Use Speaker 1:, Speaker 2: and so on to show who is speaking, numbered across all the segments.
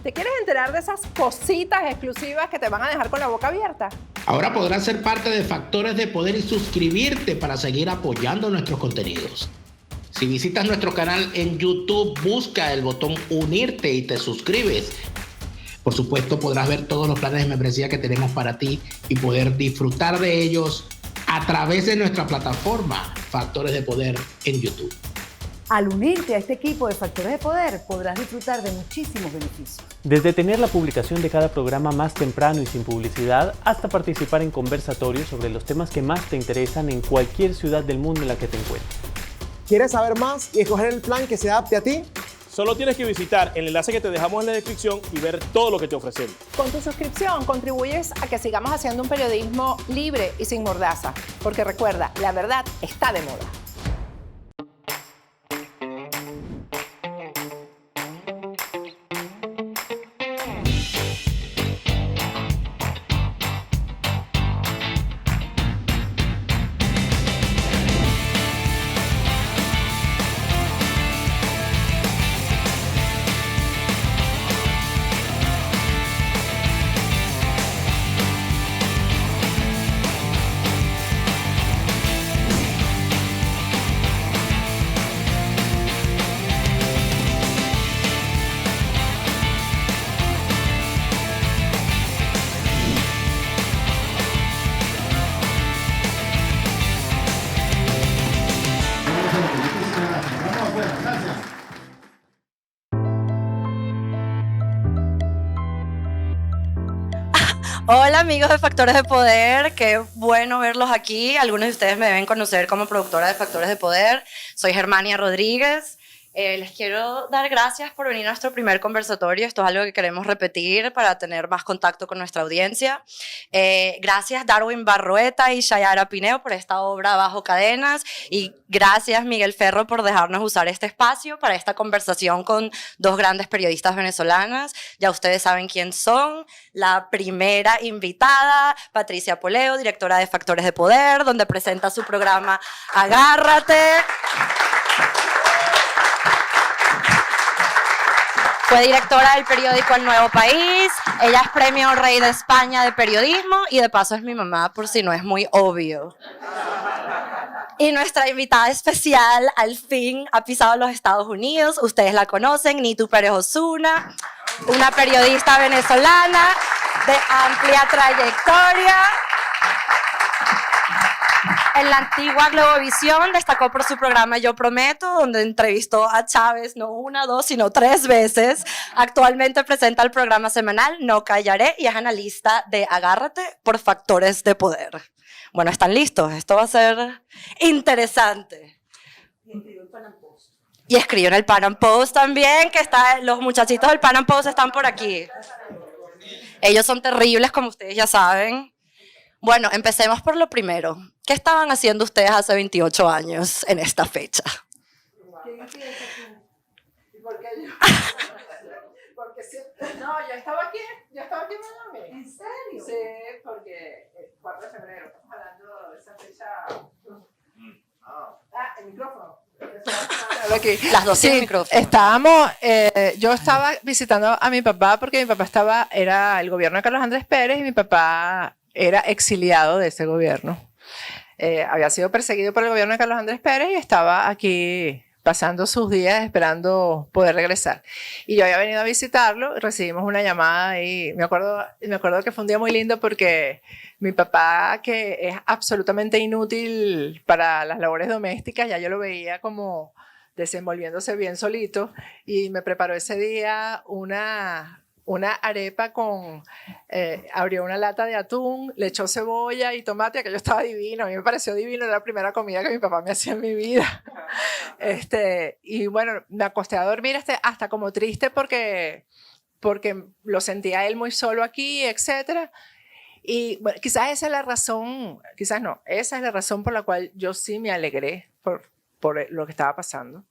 Speaker 1: ¿Te quieres enterar de esas cositas exclusivas que te van a dejar con la boca abierta?
Speaker 2: Ahora podrás ser parte de Factores de Poder y suscribirte para seguir apoyando nuestros contenidos. Si visitas nuestro canal en YouTube, busca el botón unirte y te suscribes. Por supuesto, podrás ver todos los planes de membresía que tenemos para ti y poder disfrutar de ellos a través de nuestra plataforma Factores de Poder en YouTube.
Speaker 3: Al unirte a este equipo de Factores de Poder, podrás disfrutar de muchísimos beneficios.
Speaker 4: Desde tener la publicación de cada programa más temprano y sin publicidad, hasta participar en conversatorios sobre los temas que más te interesan en cualquier ciudad del mundo en la que te encuentres.
Speaker 5: ¿Quieres saber más y escoger el plan que se adapte a ti?
Speaker 6: Solo tienes que visitar el enlace que te dejamos en la descripción y ver todo lo que te ofrecemos.
Speaker 1: Con tu suscripción contribuyes a que sigamos haciendo un periodismo libre y sin mordaza. Porque recuerda, la verdad está de moda.
Speaker 7: Hola amigos de Factores de Poder, qué bueno verlos aquí. Algunos de ustedes me deben conocer como productora de Factores de Poder. Soy Germania Rodríguez. Les quiero dar gracias por venir a nuestro primer conversatorio. Esto es algo que queremos repetir para tener más contacto con nuestra audiencia. Gracias Darwin Barrueta y Shayara Pineo por esta obra Bajo Cadenas, y gracias Miguel Ferro por dejarnos usar este espacio para esta conversación con dos grandes periodistas venezolanas. Ya ustedes saben quién son. La primera invitada, Patricia Poleo, directora de Factores de Poder, donde presenta su programa Agárrate. Fue directora del periódico El Nuevo País. Ella es Premio Rey de España de Periodismo y de paso es mi mamá, por si no es muy obvio. Y nuestra invitada especial al fin ha pisado los Estados Unidos. Ustedes la conocen, Nitu Pérez Osuna, una periodista venezolana de amplia trayectoria. En la antigua Globovisión destacó por su programa Yo Prometo, donde entrevistó a Chávez no una, dos, sino 3 veces. Actualmente presenta el programa semanal No Callaré y es analista de Agárrate por Factores de Poder. Bueno, ¿están listos? Esto va a ser interesante. Y escribió en el Pan Am Post también, que los muchachitos del Pan Am Post están por aquí. Ellos son terribles, como ustedes ya saben. Bueno, empecemos por lo primero. ¿Qué estaban haciendo ustedes hace 28 años en esta fecha?
Speaker 1: ¿Quién empieza aquí? ¿Y por qué yo? Porque sí. No, yo estaba aquí en Miami. ¿En serio? Sí, porque el 4 de febrero, estamos hablando de esa fecha. El micrófono. Aquí.
Speaker 7: Las dos sin micrófono.
Speaker 1: Yo estaba visitando a mi papá porque mi papá era el gobierno de Carlos Andrés Pérez y mi papá era exiliado de ese gobierno. Había sido perseguido por el gobierno de Carlos Andrés Pérez y estaba aquí pasando sus días esperando poder regresar. Y yo había venido a visitarlo, recibimos una llamada y me acuerdo que fue un día muy lindo porque mi papá, que es absolutamente inútil para las labores domésticas, ya yo lo veía como desenvolviéndose bien solito y me preparó ese día una arepa abrió una lata de atún, le echó cebolla y tomate, aquello estaba divino, a mí me pareció divino, era la primera comida que mi papá me hacía en mi vida. Y bueno, me acosté a dormir hasta como triste porque lo sentía él muy solo aquí, etc. Y bueno, quizás esa es la razón, quizás no, esa es la razón por la cual yo sí me alegré por lo que estaba pasando.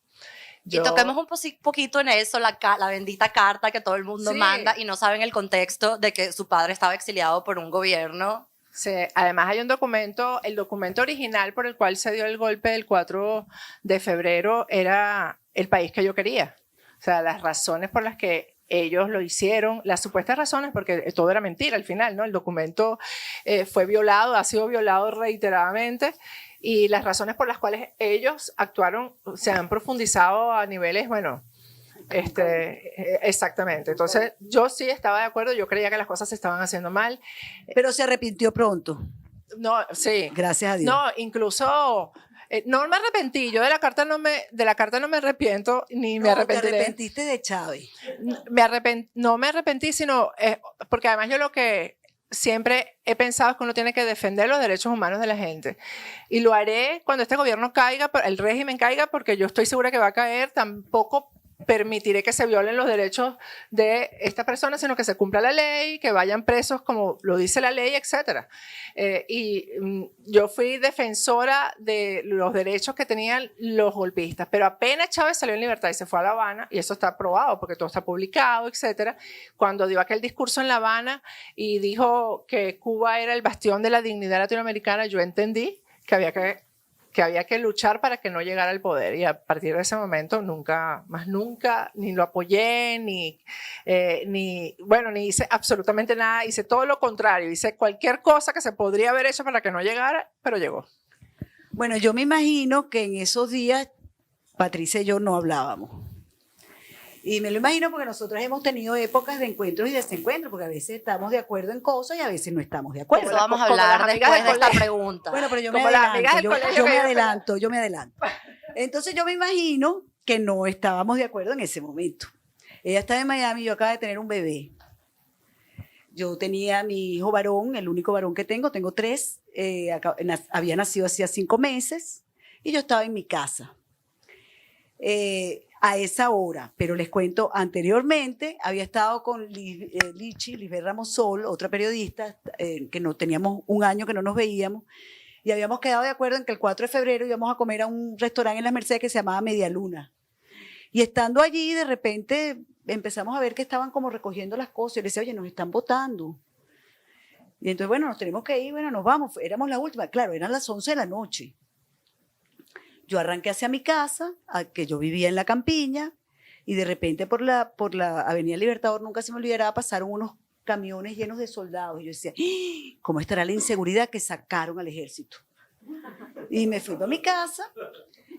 Speaker 7: Y toquemos un poquito en eso, la bendita carta que todo el mundo manda y no saben el contexto de que su padre estaba exiliado por un gobierno.
Speaker 1: Sí, además hay un documento, el documento original por el cual se dio el golpe del 4 de febrero era el país que yo quería. O sea, las razones por las que ellos lo hicieron. Las supuestas razones, porque todo era mentira al final, ¿no? El documento fue violado, ha sido violado reiteradamente, y las razones por las cuales ellos actuaron se han profundizado a niveles, bueno, exactamente. Entonces, yo sí estaba de acuerdo, yo creía que las cosas se estaban haciendo mal.
Speaker 3: Pero se arrepintió pronto.
Speaker 1: No, sí.
Speaker 3: Gracias a Dios.
Speaker 1: No, incluso no me arrepentí. Yo de la carta no me arrepiento ni me arrepentiré.
Speaker 3: Te arrepentiste de Chávez.
Speaker 1: No me arrepentí, sino porque además yo lo que siempre he pensado es que uno tiene que defender los derechos humanos de la gente. Y lo haré cuando este gobierno caiga, el régimen caiga, porque yo estoy segura que va a caer. Tampoco permitiré que se violen los derechos de esta persona, sino que se cumpla la ley, que vayan presos como lo dice la ley, etc. Yo fui defensora de los derechos que tenían los golpistas, pero apenas Chávez salió en libertad y se fue a La Habana, y eso está probado porque todo está publicado, etc. Cuando dio aquel discurso en La Habana y dijo que Cuba era el bastión de la dignidad latinoamericana, yo entendí que había que luchar para que no llegara al poder, y a partir de ese momento nunca ni lo apoyé, ni hice absolutamente nada, hice todo lo contrario, hice cualquier cosa que se podría haber hecho para que no llegara, pero llegó.
Speaker 3: Bueno, yo me imagino que en esos días Patricia y yo no hablábamos. Y me lo imagino porque nosotros hemos tenido épocas de encuentros y desencuentros, porque a veces estamos de acuerdo en cosas y a veces no estamos de acuerdo.
Speaker 7: Eso vamos a hablar después de esta pregunta.
Speaker 3: Bueno, pero yo me
Speaker 1: Como las amigas del
Speaker 3: adelanto,
Speaker 1: colegio
Speaker 3: yo me adelanto. Entonces yo me imagino que no estábamos de acuerdo en ese momento. Ella estaba en Miami y yo acaba de tener un bebé. Yo tenía a mi hijo varón, el único varón que tengo 3, había nacido hacía 5 meses y yo estaba en mi casa. A esa hora, pero les cuento, anteriormente había estado con Lisbeth Ramosol, otra periodista, que no teníamos un año que no nos veíamos, y habíamos quedado de acuerdo en que el 4 de febrero íbamos a comer a un restaurante en Las Mercedes que se llamaba Media Luna. Y estando allí, de repente empezamos a ver que estaban como recogiendo las cosas. Y le decía, oye, nos están botando. Y entonces, bueno, nos tenemos que ir, bueno, nos vamos. Éramos la última. Claro, eran las 11 de la noche. Yo arranqué hacia mi casa, que yo vivía en La Campiña, y de repente por la Avenida Libertador, nunca se me olvidará, pasaron unos camiones llenos de soldados. Y yo decía, ¿cómo estará la inseguridad que sacaron al ejército? Y me fui para mi casa.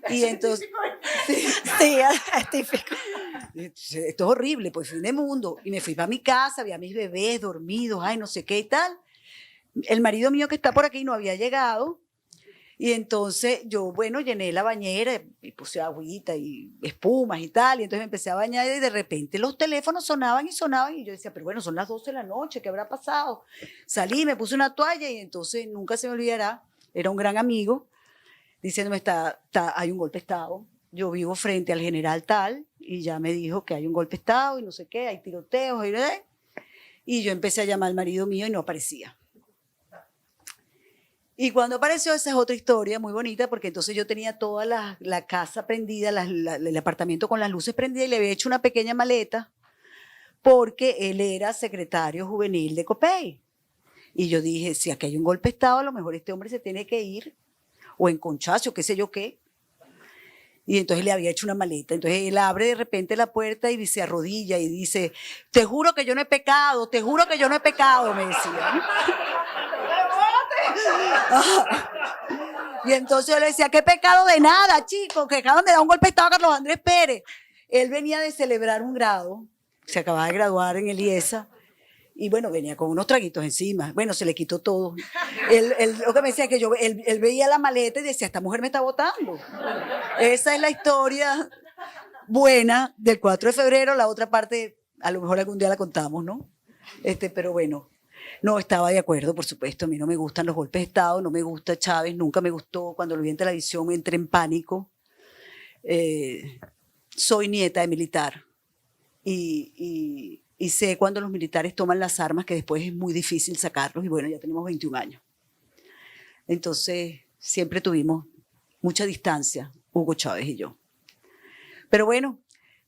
Speaker 3: Y entonces, sí, es típico. Esto es horrible, pues fin de mundo. Y me fui para mi casa, vi a mis bebés dormidos, ay, no sé qué y tal. El marido mío que está por aquí no había llegado. Y entonces yo, bueno, llené la bañera y puse agüita y espumas y tal. Y entonces me empecé a bañar y de repente los teléfonos sonaban y sonaban. Y yo decía, pero bueno, son las 12 de la noche, ¿qué habrá pasado? Salí, me puse una toalla y entonces nunca se me olvidará. Era un gran amigo diciéndome, hay un golpe de Estado. Yo vivo frente al general tal y ya me dijo que hay un golpe de Estado y no sé qué, hay tiroteos. Y yo empecé a llamar al marido mío y no aparecía. Y cuando apareció, esa es otra historia muy bonita, porque entonces yo tenía toda la casa prendida, el apartamento con las luces prendidas, y le había hecho una pequeña maleta porque él era secretario juvenil de COPEI. Y yo dije, si aquí hay un golpe de Estado, a lo mejor este hombre se tiene que ir, o en Conchazo, qué sé yo qué. Y entonces le había hecho una maleta. Entonces él abre de repente la puerta y se arrodilla y dice, te juro que yo no he pecado, te juro que yo no he pecado, me decía. Y entonces yo le decía, ¿qué pecado de nada, chicos? Que acaban de dar un golpe de Estado a Carlos Andrés Pérez. Él venía de celebrar un grado, se acababa de graduar en el IESA, y bueno, venía con unos traguitos encima. Bueno, se le quitó todo. Él lo que me decía es que él veía la maleta y decía, esta mujer me está botando. Esa es la historia buena del 4 de febrero. La otra parte, a lo mejor algún día la contamos, ¿no? Pero bueno. No estaba de acuerdo, por supuesto. A mí no me gustan los golpes de Estado, no me gusta Chávez, nunca me gustó. Cuando lo vi en televisión me entré en pánico. Soy nieta de militar y sé cuando los militares toman las armas que después es muy difícil sacarlos, y bueno, ya tenemos 21 años. Entonces siempre tuvimos mucha distancia, Hugo Chávez y yo. Pero bueno,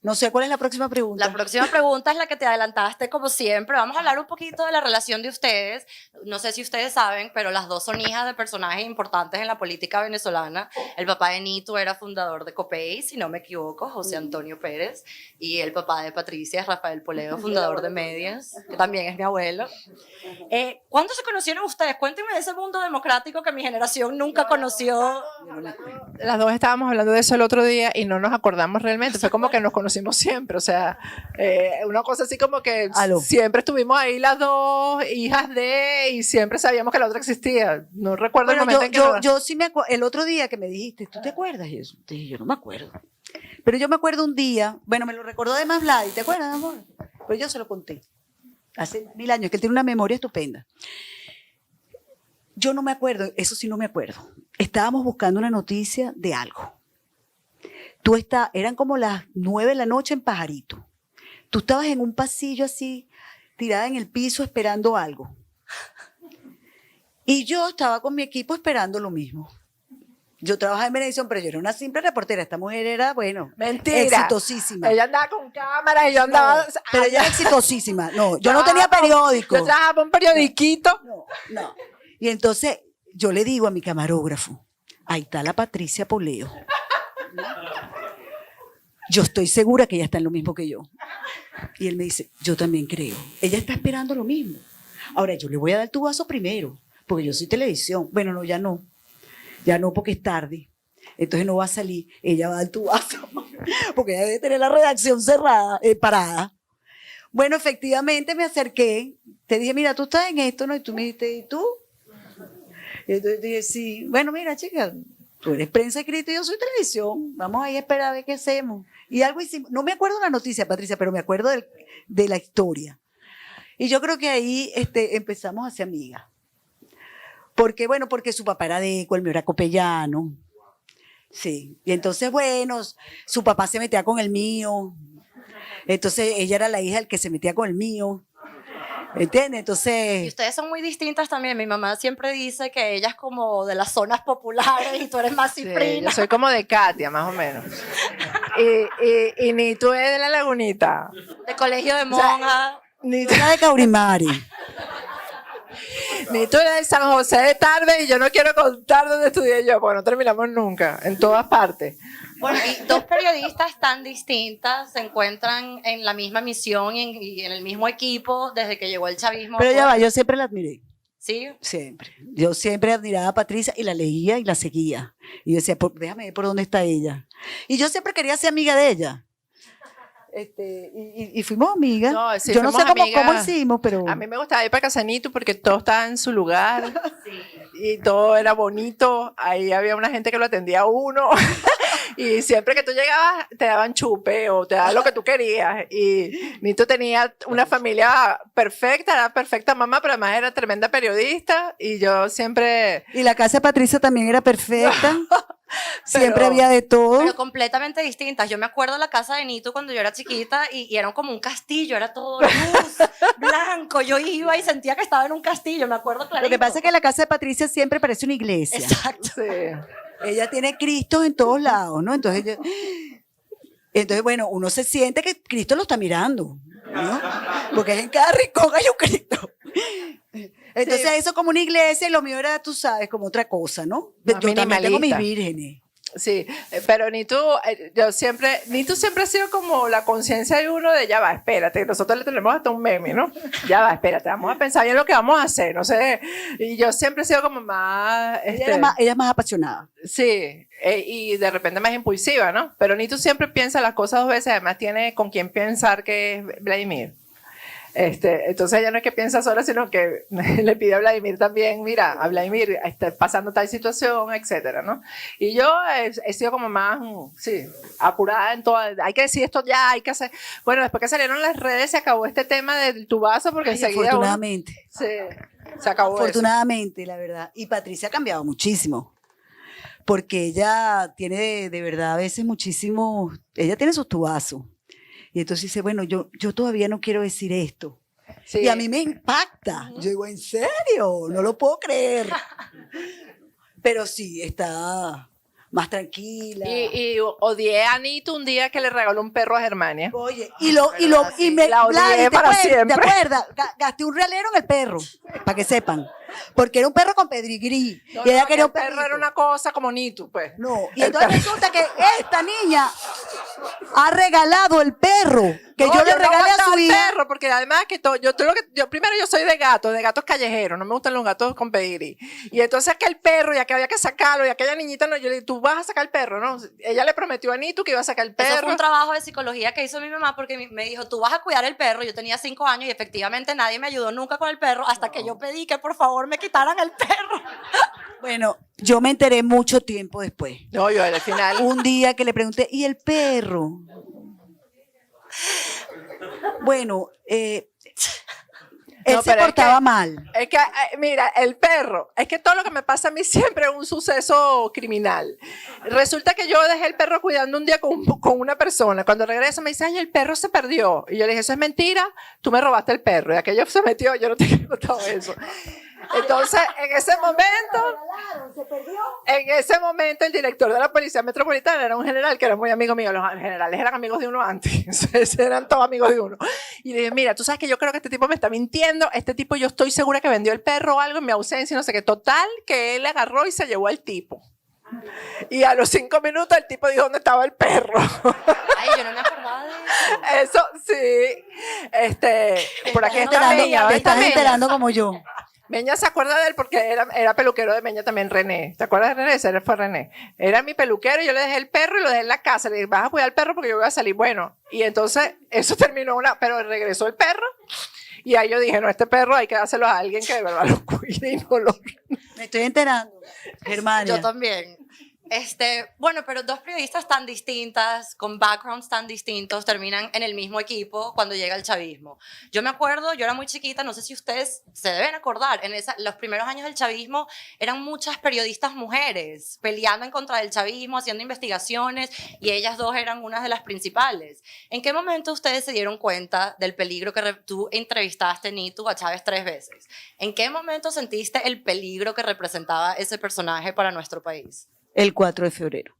Speaker 3: No sé cuál es la próxima pregunta.
Speaker 7: La próxima pregunta es la que te adelantaste como siempre. Vamos a hablar un poquito de la relación de ustedes. No sé si ustedes saben, pero las dos son hijas de personajes importantes en la política venezolana. El papá de Nito era fundador de Copey, si no me equivoco, José Antonio Pérez. Y el papá de Patricia es Rafael Poleo, fundador de Medias, que también es mi abuelo. ¿Cuándo se conocieron ustedes? Cuéntenme de ese mundo democrático que mi generación nunca conoció.
Speaker 1: Las dos estábamos hablando de eso el otro día y no nos acordamos realmente. Fue como que nos conocimos siempre, o sea, una cosa así como que siempre estuvimos ahí las dos hijas de, y siempre sabíamos que la otra existía. No recuerdo el momento en que
Speaker 3: yo sí me acuerdo, el otro día que me dijiste, ¿tú te acuerdas? Y eso, te dije, yo no me acuerdo. Pero yo me acuerdo un día, bueno, me lo recordó de más Vlad, ¿te acuerdas, amor? Pero yo se lo conté, hace 1000 años, que él tiene una memoria estupenda. Yo no me acuerdo, eso sí no me acuerdo. Estábamos buscando una noticia de algo. Eran como las 9 de la noche en Pajarito. Tú estabas en un pasillo así, tirada en el piso esperando algo. Y yo estaba con mi equipo esperando lo mismo. Yo trabajaba en Venevisión, pero yo era una simple reportera. Esta mujer era, bueno,
Speaker 1: mentira,
Speaker 3: exitosísima.
Speaker 1: Ella andaba con cámara y yo andaba...
Speaker 3: Pero ella era exitosísima. No, yo no tenía periódico.
Speaker 1: Yo trabajaba para un periodiquito.
Speaker 3: No. Y entonces yo le digo a mi camarógrafo, ahí está la Patricia Poleo. Yo estoy segura que ella está en lo mismo que yo. Y él me dice, yo también creo. Ella está esperando lo mismo. Ahora, yo le voy a dar tu vaso primero, porque yo soy televisión. Bueno, no, ya no. Ya no, porque es tarde. Entonces no va a salir. Ella va a dar tu vaso, porque ella debe tener la redacción cerrada, parada. Bueno, efectivamente me acerqué. Te dije, mira, tú estás en esto, ¿no? Y tú me dijiste, ¿y tú? Y entonces dije, sí. Bueno, mira, chica, tú eres prensa escrita y yo soy televisión. Vamos ahí a esperar a ver qué hacemos. Y algo hicimos. No me acuerdo la noticia, Patricia, pero me acuerdo de la historia. Y yo creo que ahí empezamos a ser amigas. Porque, bueno, porque su papá era de Eco, el mío era copellano. Sí. Y entonces, bueno, su papá se metía con el mío. Entonces, ella era la hija del que se metía con el mío. ¿Entiendes? Entonces...
Speaker 7: Y ustedes son muy distintas también. Mi mamá siempre dice que ella es como de las zonas populares y tú eres más cifrina.
Speaker 1: Yo soy como de Katia, más o menos. Y ni tú eres de la Lagunita.
Speaker 7: De colegio de monjas.
Speaker 1: Ni
Speaker 3: Era de Caurimari.
Speaker 1: Ni tú eres de San José de Tarde y yo no quiero contar dónde estudié yo, porque no terminamos nunca, en todas partes.
Speaker 7: Bueno, y dos periodistas tan distintas se encuentran en la misma misión y en el mismo equipo desde que llegó el chavismo.
Speaker 3: Pero ya va, yo siempre la admiré.
Speaker 7: ¿Sí?
Speaker 3: Siempre. Yo siempre admiraba a Patricia y la leía y la seguía. Y yo decía, déjame ver por dónde está ella. Y yo siempre quería ser amiga de ella. Y fuimos amigas.
Speaker 1: No, sí,
Speaker 3: yo no sé cómo
Speaker 1: amigas.
Speaker 3: hicimos, pero...
Speaker 1: A mí me gustaba ir para Casanito porque todo estaba en su lugar.
Speaker 7: Sí.
Speaker 1: Y todo era bonito. Ahí había una gente que lo atendía a uno. Y siempre que tú llegabas te daban chupe o te daban lo que tú querías. Y Nito tenía una familia perfecta, era perfecta mamá, pero además era tremenda periodista. Y yo siempre...
Speaker 3: Y la casa de Patricia también era perfecta. Siempre había de todo.
Speaker 7: Pero completamente distintas. Yo me acuerdo de la casa de Nito cuando yo era chiquita y era como un castillo, era todo luz, blanco. Yo iba y sentía que estaba en un castillo, me acuerdo clarito.
Speaker 3: Lo que pasa es que la casa de Patricia siempre parece una iglesia.
Speaker 7: Exacto.
Speaker 1: Sí.
Speaker 3: Ella tiene Cristo en todos lados, ¿no? Entonces, bueno, uno se siente que Cristo lo está mirando, ¿no? Porque en cada rincón hay un Cristo. Entonces, eso como una iglesia y lo mío era, tú sabes, como otra cosa, ¿no?
Speaker 1: Más
Speaker 3: Yo también tengo mis
Speaker 1: minimalista.
Speaker 3: vírgenes.
Speaker 1: Sí, pero Nito siempre ha sido como la conciencia de uno de ya va, espérate, nosotros le tenemos hasta un meme, ¿no? Ya va, espérate, vamos a pensar bien lo que vamos a hacer, no sé. Y yo siempre he sido como más...
Speaker 3: Ella es más apasionada.
Speaker 1: Sí, y de repente más impulsiva, ¿no? Pero Nito siempre piensa las cosas dos veces, además tiene con quién pensar que es Vladimir. Entonces ella no es que piensa sola, sino que le pide a Vladimir también, mira, a Vladimir está pasando tal situación, etcétera, ¿no? Y yo he sido como más, sí, apurada en todo, hay que decir esto ya, hay que hacer... Bueno, después que salieron las redes se acabó este tema del tubazo, porque enseguida...
Speaker 3: Afortunadamente.
Speaker 1: Sí, se acabó
Speaker 3: Afortunadamente, la verdad. Y Patricia ha cambiado muchísimo. Porque ella tiene de verdad a veces muchísimo... Ella tiene sus tubazos. Y entonces dice, bueno, yo todavía no quiero decir esto.
Speaker 1: Sí.
Speaker 3: Y a mí me impacta. Yo digo, ¿en serio? No lo puedo creer. Pero sí, está más tranquila.
Speaker 1: Y odié a Anito un día que le regaló un perro a Germania.
Speaker 3: Oye, y me
Speaker 1: la odié
Speaker 3: Gladys,
Speaker 1: para siempre.
Speaker 3: ¿te acuerdas? Gasté un realero en el perro, para que sepan. Porque era un perro con pedigrí.
Speaker 1: No,
Speaker 3: y ella
Speaker 1: no,
Speaker 3: quería
Speaker 1: el
Speaker 3: un
Speaker 1: perro
Speaker 3: perrito.
Speaker 1: era una cosa como Nito, pues.
Speaker 3: No, y entonces resulta que esta niña ha regalado el perro que
Speaker 1: No,
Speaker 3: yo le
Speaker 1: no
Speaker 3: regalé a
Speaker 1: aguantaba
Speaker 3: su
Speaker 1: el
Speaker 3: hija.
Speaker 1: perro, porque además que yo primero yo soy de gatos callejeros, no me gustan los gatos con pedigrí. Y entonces que el perro, ya que había que sacarlo, y aquella niñita no, yo le dije, tú vas a sacar el perro, ¿no? Ella le prometió a Nito que iba a sacar el perro.
Speaker 7: Eso fue un trabajo de psicología que hizo mi mamá porque me dijo, tú vas a cuidar el perro. Yo tenía 5 años y efectivamente nadie me ayudó nunca con el perro hasta que yo pedí que por favor me quitaran el perro.
Speaker 3: Bueno, yo me enteré mucho tiempo después.
Speaker 1: No, yo al final.
Speaker 3: Un día que le pregunté, ¿y el perro? Bueno, él
Speaker 1: No,
Speaker 3: se
Speaker 1: pero es
Speaker 3: portaba
Speaker 1: que-
Speaker 3: mal.
Speaker 1: Es que, mira, el perro, es que todo lo que me pasa a mí siempre es un suceso criminal. Resulta que yo dejé el perro cuidando un día con una persona. Cuando regreso me dice, ay, el perro se perdió. Y yo le dije, eso es mentira, tú me robaste el perro. Y aquello se metió, yo no te he contado eso. Entonces, en ese momento, el director de la Policía Metropolitana era un general que era muy amigo mío. Los generales eran amigos de uno antes. Entonces, eran todos amigos de uno. Y le dije, mira, tú sabes que yo creo que este tipo me está mintiendo. Este tipo yo estoy segura que vendió el perro o algo en mi ausencia y no sé qué. Total, que él agarró y se llevó al tipo. Y a los 5 minutos el tipo dijo dónde estaba el perro.
Speaker 7: Ay, yo no me acordaba de eso.
Speaker 1: Eso, sí. Por aquí está
Speaker 3: Enterando-
Speaker 1: Meña.
Speaker 3: te
Speaker 1: ¿Ves?
Speaker 3: estás
Speaker 1: Meña.
Speaker 3: enterando como yo.
Speaker 1: Meña se acuerda de él porque era peluquero de Meña también, René. ¿Te acuerdas de René? Ese fue René. Era mi peluquero y yo le dejé el perro y lo dejé en la casa. Le dije, vas a cuidar al perro porque yo voy a salir. Bueno, y entonces eso terminó pero regresó el perro. Y ahí yo dije, no, este perro hay que dárselo a alguien que de verdad lo cuide y no lo...
Speaker 3: Me estoy enterando. Germania.
Speaker 7: Yo también. Bueno, pero dos periodistas tan distintas, con backgrounds tan distintos, terminan en el mismo equipo cuando llega el chavismo. Yo me acuerdo, yo era muy chiquita, no sé si ustedes se deben acordar, los primeros años del chavismo eran muchas periodistas mujeres peleando en contra del chavismo, haciendo investigaciones, y ellas dos eran unas de las principales. ¿En qué momento ustedes se dieron cuenta del peligro que tú entrevistaste, Nitu, a Chávez 3 veces? ¿En qué momento sentiste el peligro que representaba ese personaje para nuestro país?
Speaker 3: El 4 de febrero.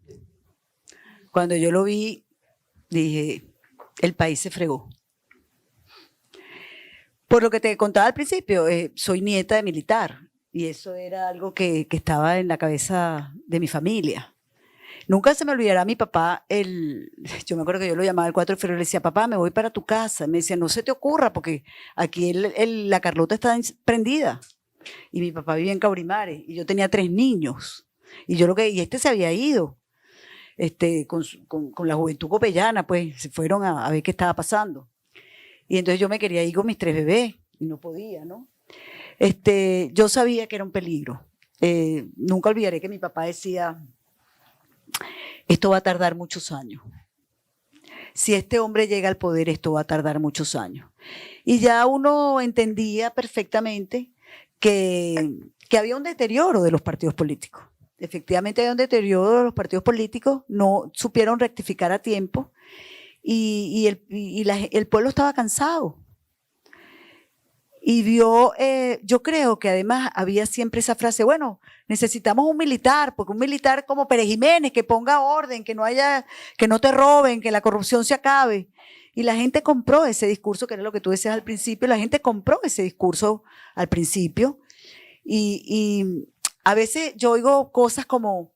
Speaker 3: Cuando yo lo vi, dije, el país se fregó. Por lo que te contaba al principio, soy nieta de militar y eso era algo que estaba en la cabeza de mi familia. Nunca se me olvidará mi papá, yo me acuerdo que yo lo llamaba el 4 de febrero, le decía, papá, me voy para tu casa. Me decía, no se te ocurra porque aquí la Carlota está prendida. Y mi papá vivía en Caurimare y yo tenía 3 niños. Y este se había ido con la juventud copellana, pues se fueron a ver qué estaba pasando. Y entonces yo me quería ir con mis 3 bebés y no podía, ¿no? Yo sabía que era un peligro. Nunca olvidaré que mi papá decía, esto va a tardar muchos años. Si este hombre llega al poder, esto va a tardar muchos años. Y ya uno entendía perfectamente que había un deterioro de los partidos políticos. Efectivamente hay un deterioro de los partidos políticos, no supieron rectificar a tiempo y el pueblo estaba cansado. Y yo creo que además había siempre esa frase, bueno, necesitamos un militar, porque un militar como Pérez Jiménez, que ponga orden, que no te roben, que la corrupción se acabe. Y la gente compró ese discurso, que era lo que tú decías al principio, la gente compró ese discurso al principio. Y a veces yo oigo cosas como,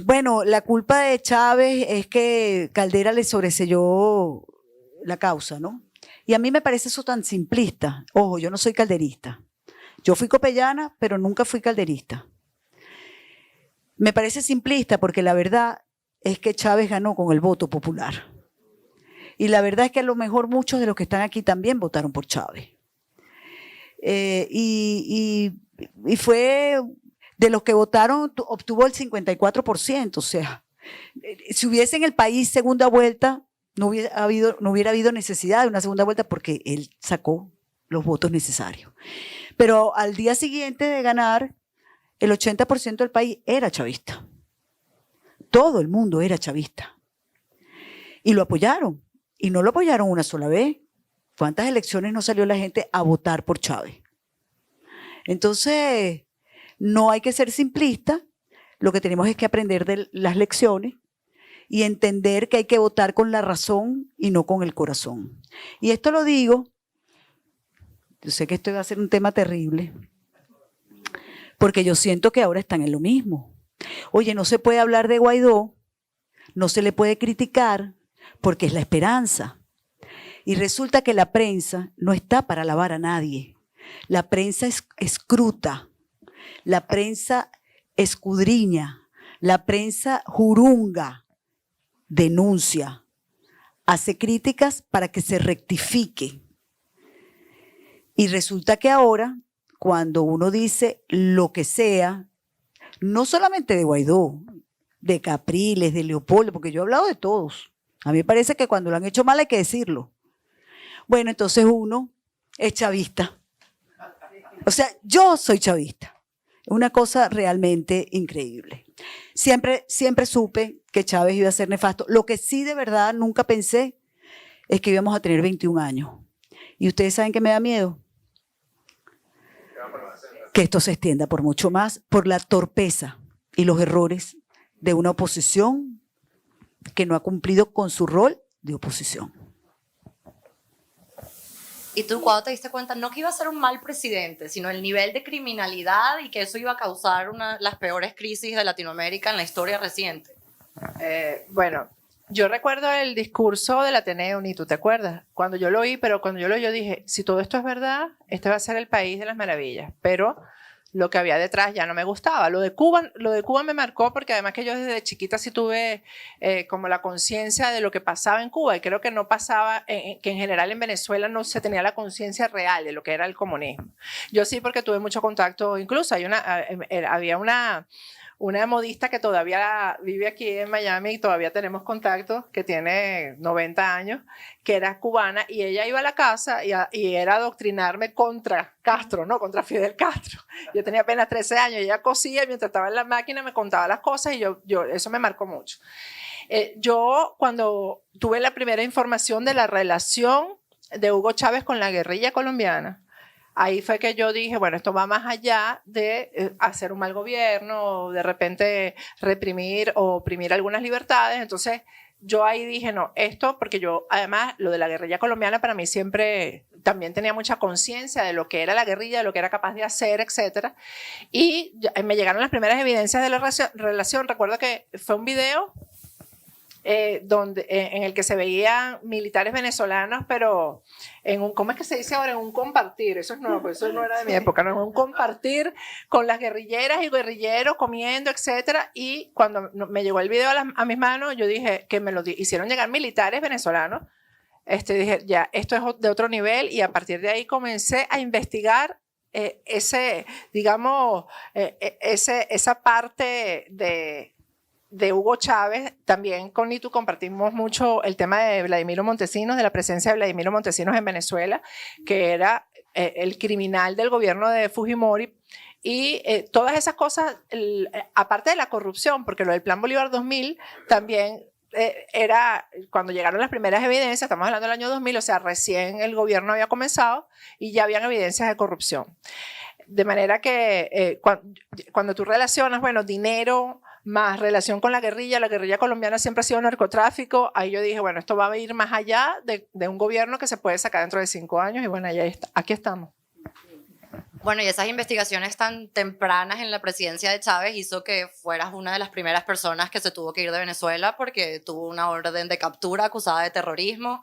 Speaker 3: bueno, la culpa de Chávez es que Caldera le sobreseyó la causa, ¿no? Y a mí me parece eso tan simplista. Ojo, yo no soy calderista. Yo fui copellana, pero nunca fui calderista. Me parece simplista porque la verdad es que Chávez ganó con el voto popular. Y la verdad es que a lo mejor muchos de los que están aquí también votaron por Chávez. Y fue de los que votaron, obtuvo el 54%. O sea, si hubiese en el país segunda vuelta, no hubiera habido necesidad de una segunda vuelta porque él sacó los votos necesarios. Pero al día siguiente de ganar, el 80% del país era chavista. Todo el mundo era chavista. Y lo apoyaron. Y no lo apoyaron una sola vez. ¿Cuántas elecciones no salió la gente a votar por Chávez? Entonces, no hay que ser simplista. Lo que tenemos es que aprender de las lecciones y entender que hay que votar con la razón y no con el corazón. Y esto lo digo, yo sé que esto va a ser un tema terrible, porque yo siento que ahora están en lo mismo. Oye, no se puede hablar de Guaidó, no se le puede criticar, porque es la esperanza. Y resulta que la prensa no está para alabar a nadie. La prensa escruta, la prensa escudriña, la prensa jurunga, denuncia, hace críticas para que se rectifique. Y resulta que ahora, cuando uno dice lo que sea, no solamente de Guaidó, de Capriles, de Leopoldo, porque yo he hablado de todos. A mí me parece que cuando lo han hecho mal hay que decirlo. Bueno, entonces uno es chavista. O sea, yo soy chavista. Una cosa realmente increíble. Siempre supe que Chávez iba a ser nefasto. Lo que sí de verdad nunca pensé es que íbamos a tener 21 años. ¿Y ustedes saben que me da miedo? Que esto se extienda por mucho más, por la torpeza y los errores de una oposición que no ha cumplido con su rol de oposición.
Speaker 7: Y tú, cuando te diste cuenta, no que iba a ser un mal presidente, sino el nivel de criminalidad y que eso iba a causar una de las peores crisis de Latinoamérica en la historia reciente.
Speaker 1: Bueno, yo recuerdo el discurso del Ateneo, ni tú te acuerdas, cuando yo lo oí, pero cuando yo lo oí, yo dije, si todo esto es verdad, este va a ser el país de las maravillas, pero lo que había detrás ya no me gustaba. Lo de Cuba me marcó porque además que yo desde chiquita sí tuve como la conciencia de lo que pasaba en Cuba, y creo que no pasaba, que en general en Venezuela no se tenía la conciencia real de lo que era el comunismo. Yo sí, porque tuve mucho contacto, incluso había una modista que todavía vive aquí en Miami y todavía tenemos contacto, que tiene 90 años, que era cubana, y ella iba a la casa y era adoctrinarme contra Castro, ¿no? Contra Fidel Castro. Yo tenía apenas 13 años, y ella cosía y mientras estaba en la máquina me contaba las cosas, y eso me marcó mucho. Yo, cuando tuve la primera información de la relación de Hugo Chávez con la guerrilla colombiana, ahí fue que yo dije, bueno, esto va más allá de hacer un mal gobierno, o de repente reprimir o oprimir algunas libertades. Entonces, yo ahí dije, no, esto, porque yo, además, lo de la guerrilla colombiana para mí siempre también tenía mucha conciencia de lo que era la guerrilla, de lo que era capaz de hacer, etcétera. Y me llegaron las primeras evidencias de la relación. Recuerdo que fue un video en el que se veían militares venezolanos, pero ¿cómo es que se dice ahora? En un compartir, eso es nuevo, eso no era de mi época, no, en un compartir con las guerrilleras y guerrilleros comiendo, etcétera. Y cuando me llegó el video a mis manos, yo dije que me lo hicieron llegar militares venezolanos. Dije, ya, esto es de otro nivel, y a partir de ahí comencé a investigar esa parte de Hugo Chávez. También con Nitu compartimos mucho el tema de Vladimiro Montesinos, de la presencia de Vladimiro Montesinos en Venezuela, que era el criminal del gobierno de Fujimori. Y todas esas cosas, aparte de la corrupción, porque lo del Plan Bolívar 2000 también era cuando llegaron las primeras evidencias, estamos hablando del año 2000, o sea, recién el gobierno había comenzado y ya habían evidencias de corrupción. De manera que cuando tú relacionas, bueno, dinero más relación con la guerrilla colombiana siempre ha sido narcotráfico, ahí yo dije, bueno, esto va a ir más allá de un gobierno que se puede sacar dentro de 5 años, y bueno, aquí estamos.
Speaker 7: Bueno, y esas investigaciones tan tempranas en la presidencia de Chávez hizo que fueras una de las primeras personas que se tuvo que ir de Venezuela porque tuvo una orden de captura acusada de terrorismo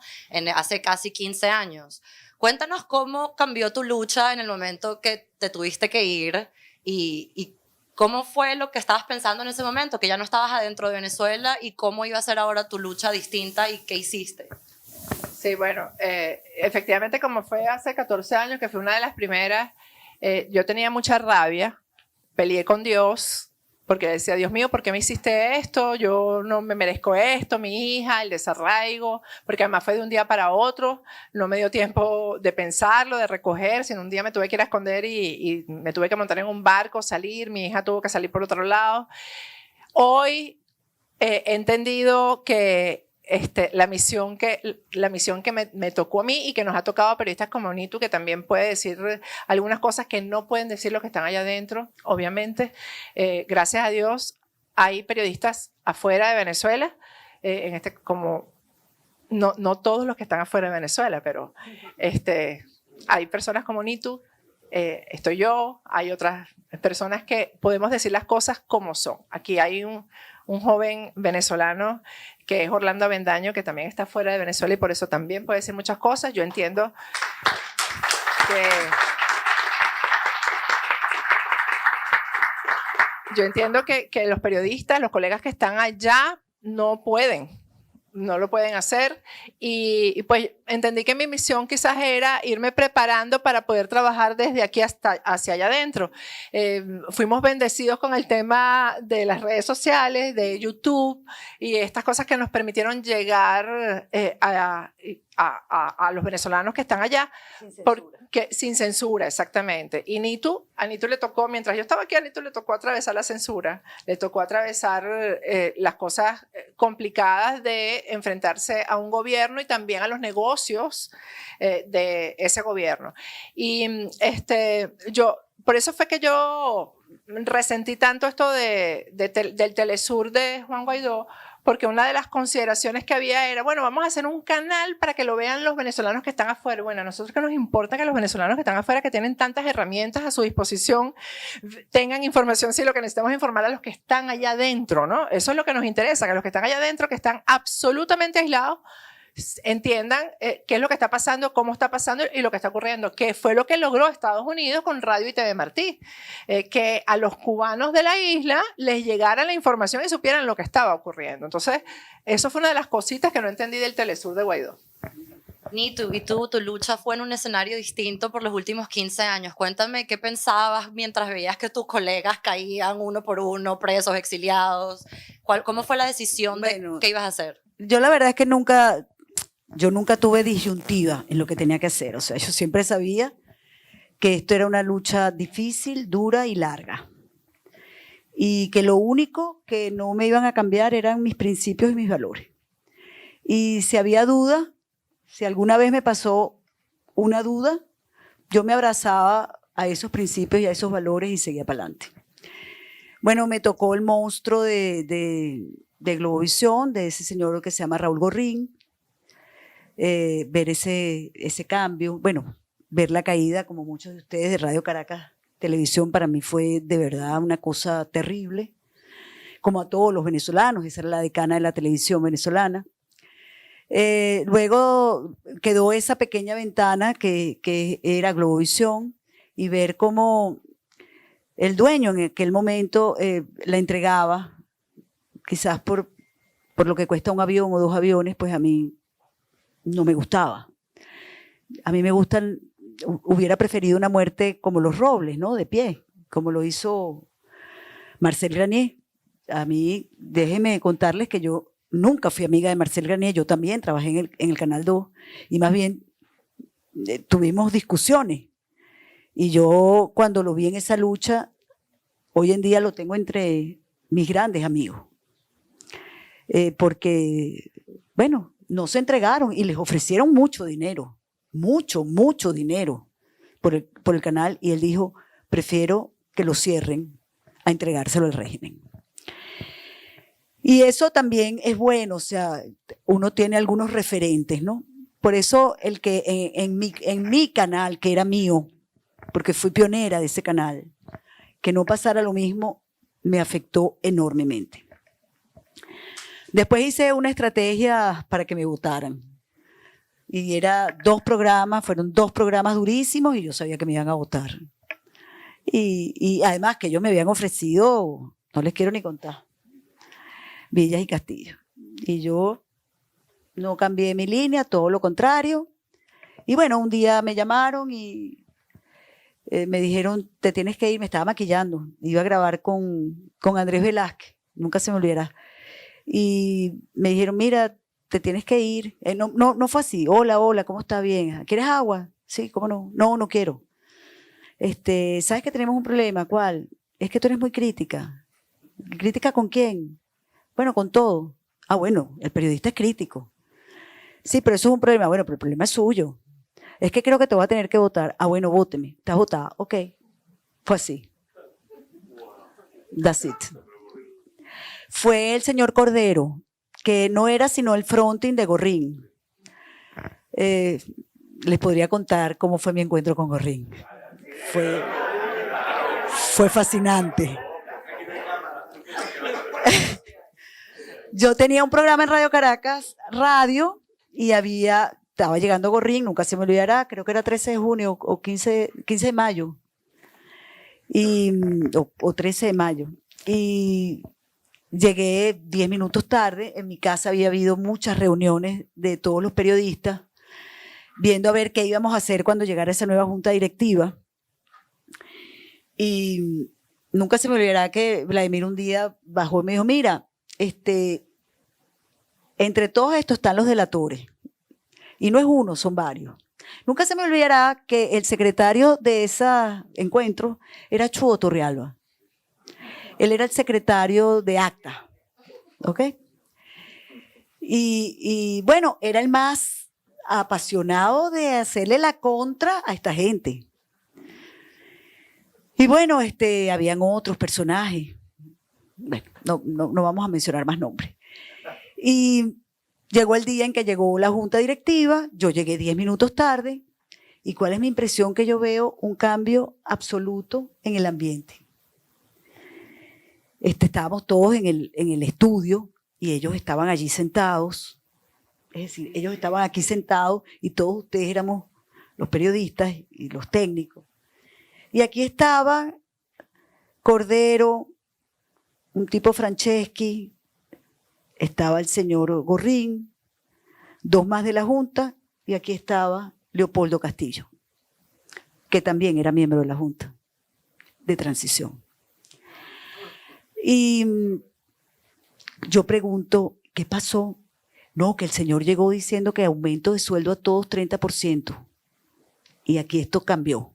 Speaker 7: hace casi 15 años. Cuéntanos cómo cambió tu lucha en el momento que te tuviste que ir y cómo fue lo que estabas pensando en ese momento, que ya no estabas adentro de Venezuela, y cómo iba a ser ahora tu lucha distinta y qué hiciste.
Speaker 1: Sí, bueno, efectivamente, como fue hace 14 años, que fue una de las primeras, yo tenía mucha rabia, peleé con Dios, porque decía, Dios mío, ¿por qué me hiciste esto? Yo no me merezco esto, mi hija, el desarraigo, porque además fue de un día para otro, no me dio tiempo de pensarlo, de recoger, sino un día me tuve que ir a esconder y me tuve que montar en un barco, salir, mi hija tuvo que salir por otro lado. Hoy he entendido que la misión que me tocó a mí y que nos ha tocado a periodistas como Nitu, que también puede decir algunas cosas que no pueden decir los que están allá adentro, obviamente. Gracias a Dios hay periodistas afuera de Venezuela, como no todos los que están afuera de Venezuela, pero hay personas como Nitu, estoy yo, hay otras personas que podemos decir las cosas como son. Aquí hay un joven venezolano que es Orlando Avendaño, que también está fuera de Venezuela y por eso también puede decir muchas cosas. Yo entiendo que los periodistas, los colegas que están allá no lo pueden hacer y pues entendí que mi misión quizás era irme preparando para poder trabajar desde aquí hacia allá adentro. Fuimos bendecidos con el tema de las redes sociales, de YouTube y estas cosas que nos permitieron llegar a los venezolanos que están allá. Sin censura, exactamente. Y a Nitu le tocó, mientras yo estaba aquí, a Nitu le tocó atravesar la censura, le tocó atravesar las cosas complicadas de enfrentarse a un gobierno y también a los negocios de ese gobierno. Y por eso fue que yo resentí tanto esto del Telesur de Juan Guaidó, porque una de las consideraciones que había era, bueno, vamos a hacer un canal para que lo vean los venezolanos que están afuera. Bueno, a nosotros que nos importa que los venezolanos que están afuera, que tienen tantas herramientas a su disposición, tengan información si lo que necesitamos es informar a los que están allá adentro, ¿no? Eso es lo que nos interesa, que los que están allá adentro, que están absolutamente aislados, entiendan qué es lo que está pasando, cómo está pasando y lo que está ocurriendo, que fue lo que logró Estados Unidos con Radio y TV Martí, que a los cubanos de la isla les llegara la información y supieran lo que estaba ocurriendo. Entonces, eso fue una de las cositas que no entendí del Telesur de Guaidó.
Speaker 7: Nitu, y tu lucha fue en un escenario distinto por los últimos 15 años. Cuéntame qué pensabas mientras veías que tus colegas caían uno por uno, presos, exiliados. ¿Cómo fue la decisión de qué ibas a hacer?
Speaker 3: Yo la verdad es que yo nunca tuve disyuntiva en lo que tenía que hacer. O sea, yo siempre sabía que esto era una lucha difícil, dura y larga. Y que lo único que no me iban a cambiar eran mis principios y mis valores. Y si había duda, si alguna vez me pasó una duda, yo me abrazaba a esos principios y a esos valores y seguía para adelante. Bueno, me tocó el monstruo de Globovisión, de ese señor que se llama Raúl Gorrín, ver ese cambio, bueno, ver la caída, como muchos de ustedes, de Radio Caracas Televisión, para mí fue de verdad una cosa terrible, como a todos los venezolanos, esa era la decana de la televisión venezolana. Luego quedó esa pequeña ventana que era Globovisión y ver cómo el dueño en aquel momento la entregaba, quizás por lo que cuesta un avión o 2 aviones, pues a mí no me gustaba. A mí me gustan, hubiera preferido una muerte como los Robles, ¿no? De pie, como lo hizo Marcel Granier. A mí, déjenme contarles que yo nunca fui amiga de Marcel Granier, yo también trabajé en el Canal 2 y más bien tuvimos discusiones. Y yo cuando lo vi en esa lucha, hoy en día lo tengo entre mis grandes amigos. Porque, bueno, no se entregaron y les ofrecieron mucho dinero, mucho dinero por el canal y él dijo, prefiero que lo cierren a entregárselo al régimen. Y eso también es bueno, o sea, uno tiene algunos referentes, ¿no? Por eso el que en mi canal, que era mío, porque fui pionera de ese canal, que no pasara lo mismo, me afectó enormemente. Después hice una estrategia para que me votaran. Y era 2 programas, fueron 2 programas durísimos y yo sabía que me iban a votar. Y además que ellos me habían ofrecido, no les quiero ni contar, villas y castillos. Y yo no cambié mi línea, todo lo contrario. Y bueno, un día me llamaron y me dijeron, te tienes que ir, me estaba maquillando. Iba a grabar con Andrés Velázquez, nunca se me olvidará. Y me dijeron, mira, te tienes que ir. No fue así. Hola, ¿cómo está? Bien. ¿Quieres agua? Sí, ¿cómo no? No quiero. ¿Sabes que tenemos un problema? ¿Cuál? Es que tú eres muy crítica. ¿Crítica con quién? Bueno, con todo. Ah, bueno, el periodista es crítico. Sí, pero eso es un problema. Bueno, pero el problema es suyo. Es que creo que te voy a tener que votar. Ah, bueno, vóteme. ¿Estás votada? Ok. Fue así. That's it. fue el señor Cordero, que no era sino el fronting de Gorrín. Les podría contar cómo fue mi encuentro con Gorrín. Fue fascinante. Yo tenía un programa en Radio Caracas, radio, y estaba llegando Gorrín, nunca se me olvidará, creo que era 13 de junio o 15 de mayo, o 13 de mayo. Y llegué 10 minutos tarde. En mi casa había habido muchas reuniones de todos los periodistas, viendo a ver qué íbamos a hacer cuando llegara esa nueva junta directiva. Y nunca se me olvidará que Vladimir un día bajó y me dijo, mira, entre todos estos están los delatores. Y no es uno, son varios. Nunca se me olvidará que el secretario de ese encuentro era Chuo Torrealba. Él era el secretario de acta. ¿Ok? Y bueno, era el más apasionado de hacerle la contra a esta gente. Y bueno, habían otros personajes. Bueno, no vamos a mencionar más nombres. Y llegó el día en que llegó la junta directiva, yo llegué 10 minutos tarde, y ¿cuál es mi impresión? Que yo veo un cambio absoluto en el ambiente. Estábamos todos en el estudio, y ellos estaban allí sentados, es decir, ellos estaban aquí sentados, y todos ustedes éramos los periodistas y los técnicos. Y aquí estaba Cordero, un tipo Franceschi, estaba el señor Gorrín, 2 más de la Junta, y aquí estaba Leopoldo Castillo, que también era miembro de la Junta de Transición. Y yo pregunto, ¿qué pasó? No, que el señor llegó diciendo que aumento de sueldo a todos 30%, y aquí esto cambió.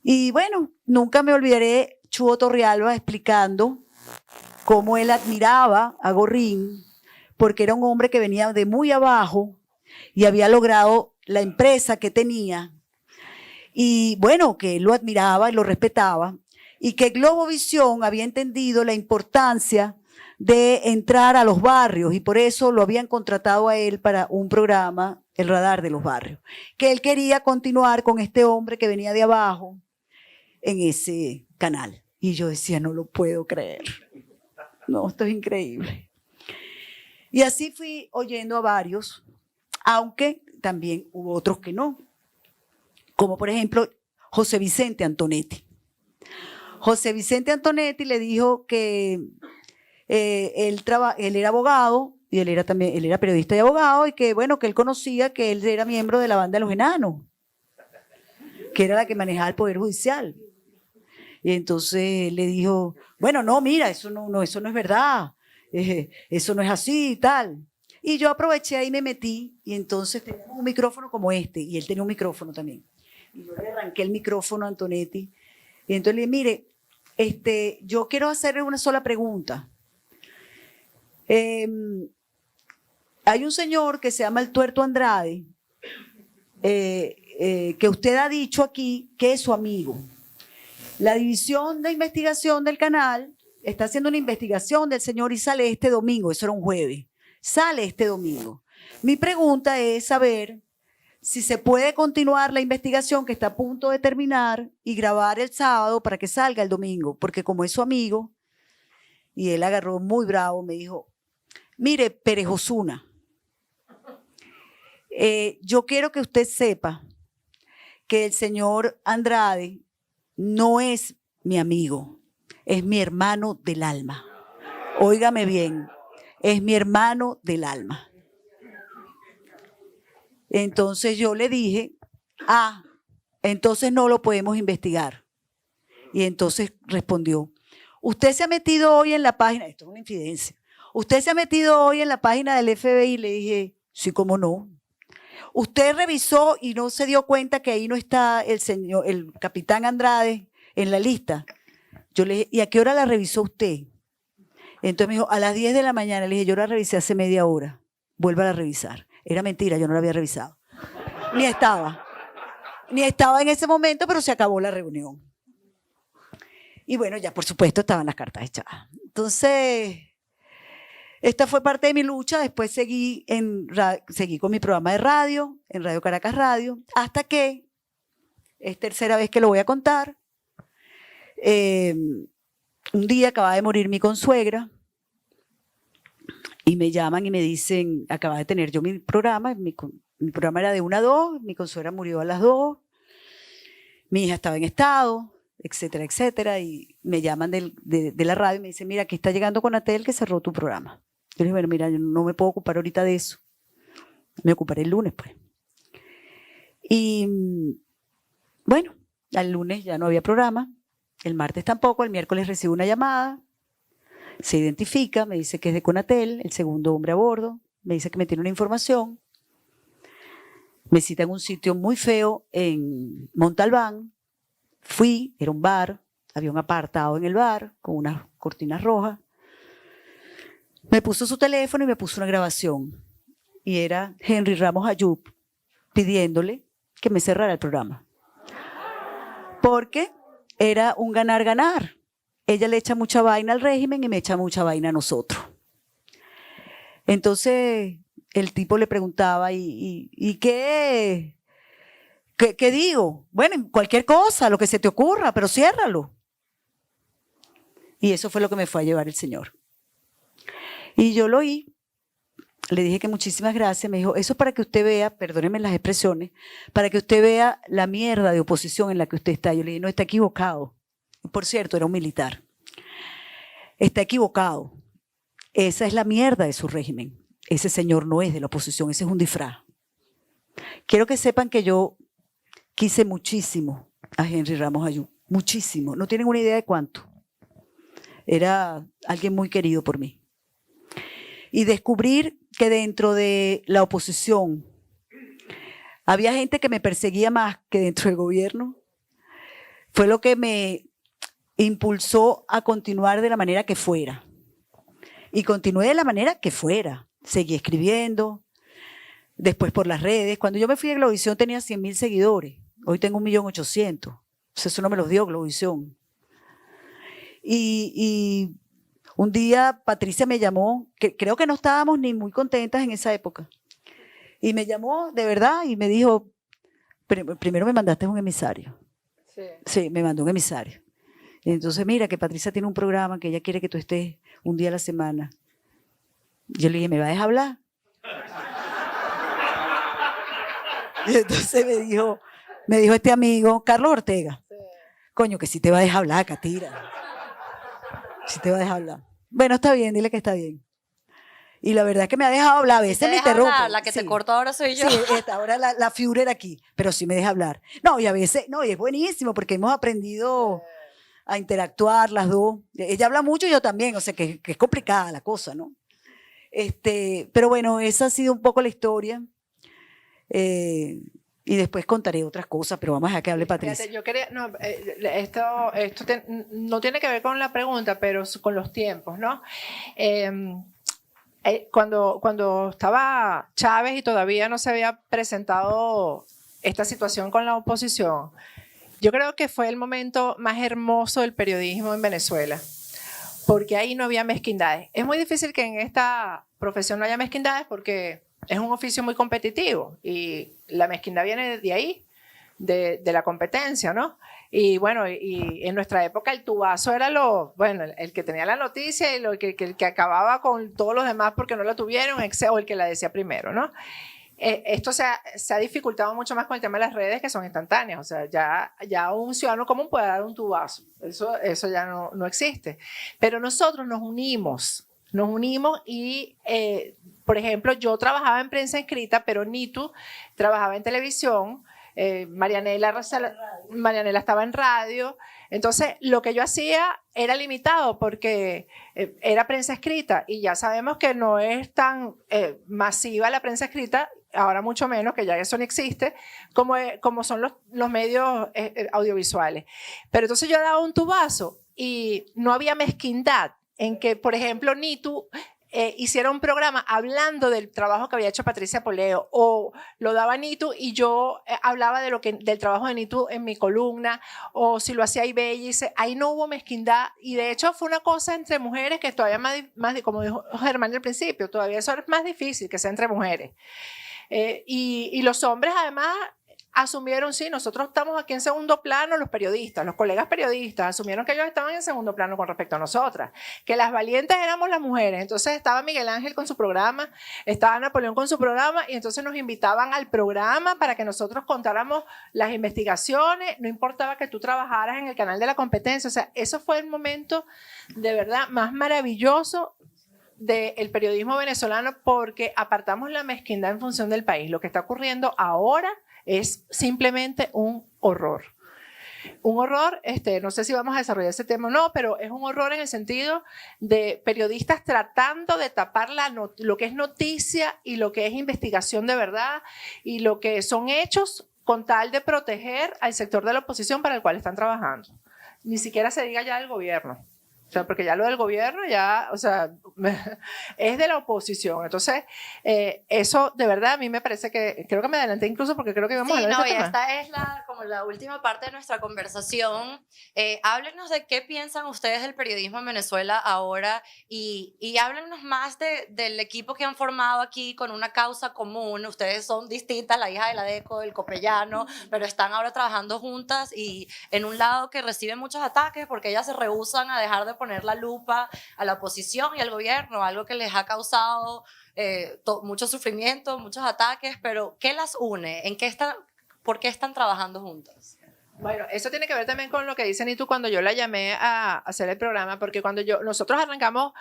Speaker 3: Y bueno, nunca me olvidaré Chuo Torrealba explicando cómo él admiraba a Gorrín, porque era un hombre que venía de muy abajo y había logrado la empresa que tenía. Y bueno, que él lo admiraba y lo respetaba, y que Globovisión había entendido la importancia de entrar a los barrios, y por eso lo habían contratado a él para un programa, El Radar de los Barrios, que él quería continuar con este hombre que venía de abajo en ese canal. Y yo decía, no lo puedo creer. No, esto es increíble. Y así fui oyendo a varios, aunque también hubo otros que no. Como por ejemplo, José Vicente Antonetti. José Vicente Antonetti le dijo que él era abogado, y él era periodista y abogado, y que bueno, que él conocía que él era miembro de la banda de los enanos, que era la que manejaba el Poder Judicial. Y entonces le dijo, bueno, no, mira, eso no es verdad, eso no es así y tal. Y yo aproveché ahí y me metí, y entonces teníamos un micrófono como este, y él tenía un micrófono también. Y yo le arranqué el micrófono a Antonetti, y entonces le dije, mire, yo quiero hacerle una sola pregunta. Hay un señor que se llama el Tuerto Andrade, que usted ha dicho aquí que es su amigo. La división de investigación del canal está haciendo una investigación del señor y sale este domingo, eso era un jueves, sale este domingo. Mi pregunta es saber si se puede continuar la investigación que está a punto de terminar y grabar el sábado para que salga el domingo, porque como es su amigo, y él agarró muy bravo, me dijo, mire, Pérez Osuna, yo quiero que usted sepa que el señor Andrade no es mi amigo, es mi hermano del alma. Óigame bien, es mi hermano del alma. Entonces yo le dije, entonces no lo podemos investigar. Y entonces respondió, usted se ha metido hoy en la página, esto es una infidencia, usted se ha metido hoy en la página del FBI. Le dije, sí, cómo no. Usted revisó y no se dio cuenta que ahí no está el capitán Andrade en la lista. Yo le dije, ¿y a qué hora la revisó usted? Entonces me dijo, a las 10 de la mañana. Le dije, yo la revisé hace media hora. Vuelva a revisar. Era mentira, yo no la había revisado. Ni estaba en ese momento, pero se acabó la reunión. Y bueno, ya por supuesto estaban las cartas echadas. Entonces, esta fue parte de mi lucha. Después seguí con mi programa de radio, en Radio Caracas Radio, hasta que, es tercera vez que lo voy a contar, un día acababa de morir mi consuegra y me llaman y me dicen, acababa de tener yo mi programa programa era de 1 a 2, mi consuegra murió a las 2, mi hija estaba en estado, etcétera, etcétera, y me llaman de la radio y me dicen, mira, aquí está llegando Conatel que cerró tu programa. Yo les dije, bueno, mira, yo no me puedo ocupar ahorita de eso, me ocuparé el lunes, pues. Y bueno, al lunes ya no había programa, el martes tampoco, el miércoles recibo una llamada, se identifica, me dice que es de Conatel, el segundo hombre a bordo, me dice que me tiene una información, me cita en un sitio muy feo en Montalbán, fui, era un bar, había un apartado en el bar con unas cortinas rojas, me puso su teléfono y me puso una grabación, y era Henry Ramos Ayub pidiéndole que me cerrara el programa, porque era un ganar-ganar. Ella le echa mucha vaina al régimen y me echa mucha vaina a nosotros. Entonces el tipo le preguntaba, ¿y qué digo? Bueno, cualquier cosa, lo que se te ocurra, pero ciérralo. Y eso fue lo que me fue a llevar el señor. Y yo lo oí, le dije que muchísimas gracias, me dijo, eso es para que usted vea, perdónenme las expresiones, para que usted vea la mierda de oposición en la que usted está. Yo le dije, no, está equivocado. Por cierto, era un militar. Está equivocado. Esa es la mierda de su régimen. Ese señor no es de la oposición, ese es un disfraz. Quiero que sepan que yo quise muchísimo a Henry Ramos Ayub, muchísimo. No tienen una idea de cuánto. Era alguien muy querido por mí. Y descubrir que dentro de la oposición había gente que me perseguía más que dentro del gobierno, fue lo que me impulsó a continuar de la manera que fuera. Y continué de la manera que fuera. Seguí escribiendo, después por las redes. Cuando yo me fui a Globovisión tenía 100.000 seguidores. Hoy tengo 1.800.000. Entonces eso no me los dio Globovisión. Y un día Patricia me llamó, que creo que no estábamos ni muy contentas en esa época. Y me llamó de verdad y me dijo, primero me mandaste un emisario. Sí. Sí, me mandó un emisario. Y entonces, mira, que Patricia tiene un programa que ella quiere que tú estés un día a la semana. Yo le dije, ¿me vas a dejar hablar? Y entonces me dijo este amigo, Carlos Ortega, sí. Coño, que sí te va a dejar hablar, Catira. Sí te va a dejar hablar. Bueno, está bien, dile que está bien. Y la verdad es que me ha dejado hablar, a veces me interrumpe.
Speaker 7: La que sí. Te corto ahora soy yo.
Speaker 3: Sí, ahora la Führer aquí, pero sí me deja hablar. No, y a veces, no, y es buenísimo porque hemos aprendido a interactuar las dos. Ella habla mucho y yo también, o sea que es complicada la cosa, ¿no? Pero bueno, esa ha sido un poco la historia. Y después contaré otras cosas, pero vamos a dejar que hable Patricia.
Speaker 1: Fíjate, yo quería, no, esto no tiene que ver con la pregunta, pero con los tiempos, ¿no? Cuando estaba Chávez y todavía no se había presentado esta situación con la oposición, yo creo que fue el momento más hermoso del periodismo en Venezuela, porque ahí no había mezquindades. Es muy difícil que en esta profesión no haya mezquindades porque es un oficio muy competitivo y la mezquindad viene de ahí, de la competencia, ¿no? Y bueno, y en nuestra época el tubazo era el que tenía la noticia y el que acababa con todos los demás porque no la tuvieron, o el que la decía primero, ¿no? Esto se ha dificultado mucho más con el tema de las redes que son instantáneas, o sea, ya un ciudadano común puede dar un tubazo, eso ya no existe. Pero nosotros nos unimos y, por ejemplo, yo trabajaba en prensa escrita, pero Nitu trabajaba en televisión, Marianela estaba en radio, entonces lo que yo hacía era limitado porque era prensa escrita y ya sabemos que no es tan masiva la prensa escrita, ahora mucho menos, que ya eso no existe, como son los medios audiovisuales. Pero entonces yo daba un tubazo y no había mezquindad en que, por ejemplo, Nitu hiciera un programa hablando del trabajo que había hecho Patricia Poleo, o lo daba Nitu y yo hablaba del trabajo de Nitu en mi columna, o si lo hacía Ibellis, ahí no hubo mezquindad, y de hecho fue una cosa entre mujeres que todavía más como dijo Germán al principio, todavía eso es más difícil que sea entre mujeres. Y los hombres además asumieron, sí, nosotros estamos aquí en segundo plano, los periodistas, los colegas periodistas asumieron que ellos estaban en segundo plano con respecto a nosotras, que las valientes éramos las mujeres. Entonces estaba Miguel Ángel con su programa, estaba Napoleón con su programa, y entonces nos invitaban al programa para que nosotros contáramos las investigaciones, no importaba que tú trabajaras en el canal de la competencia. O sea, eso fue el momento de verdad más maravilloso del periodismo venezolano, porque apartamos la mezquindad en función del país. Lo que está ocurriendo ahora es simplemente un horror. Un horror, no sé si vamos a desarrollar ese tema o no, pero es un horror en el sentido de periodistas tratando de tapar lo que es noticia y lo que es investigación de verdad y lo que son hechos con tal de proteger al sector de la oposición para el cual están trabajando. Ni siquiera se diga ya del gobierno. O sea, porque ya lo del gobierno ya, o sea, es de la oposición. Entonces, eso de verdad a mí me parece que, creo que me adelanté incluso porque creo que íbamos a hablar de este tema.
Speaker 7: Esta es como la última parte de nuestra conversación. Háblenos de qué piensan ustedes del periodismo en Venezuela ahora y háblenos más del equipo que han formado aquí con una causa común. Ustedes son distintas, la hija de la Deco, el Copellano, pero están ahora trabajando juntas y en un lado que reciben muchos ataques porque ellas se rehúsan a dejar de poner la lupa a la oposición y al gobierno, algo que les ha causado mucho sufrimiento, muchos ataques, pero ¿qué las une? ¿Por qué están trabajando juntas?
Speaker 1: Bueno, eso tiene que ver también con lo que dice Nitu cuando yo la llamé a hacer el programa, porque cuando nosotros arrancamos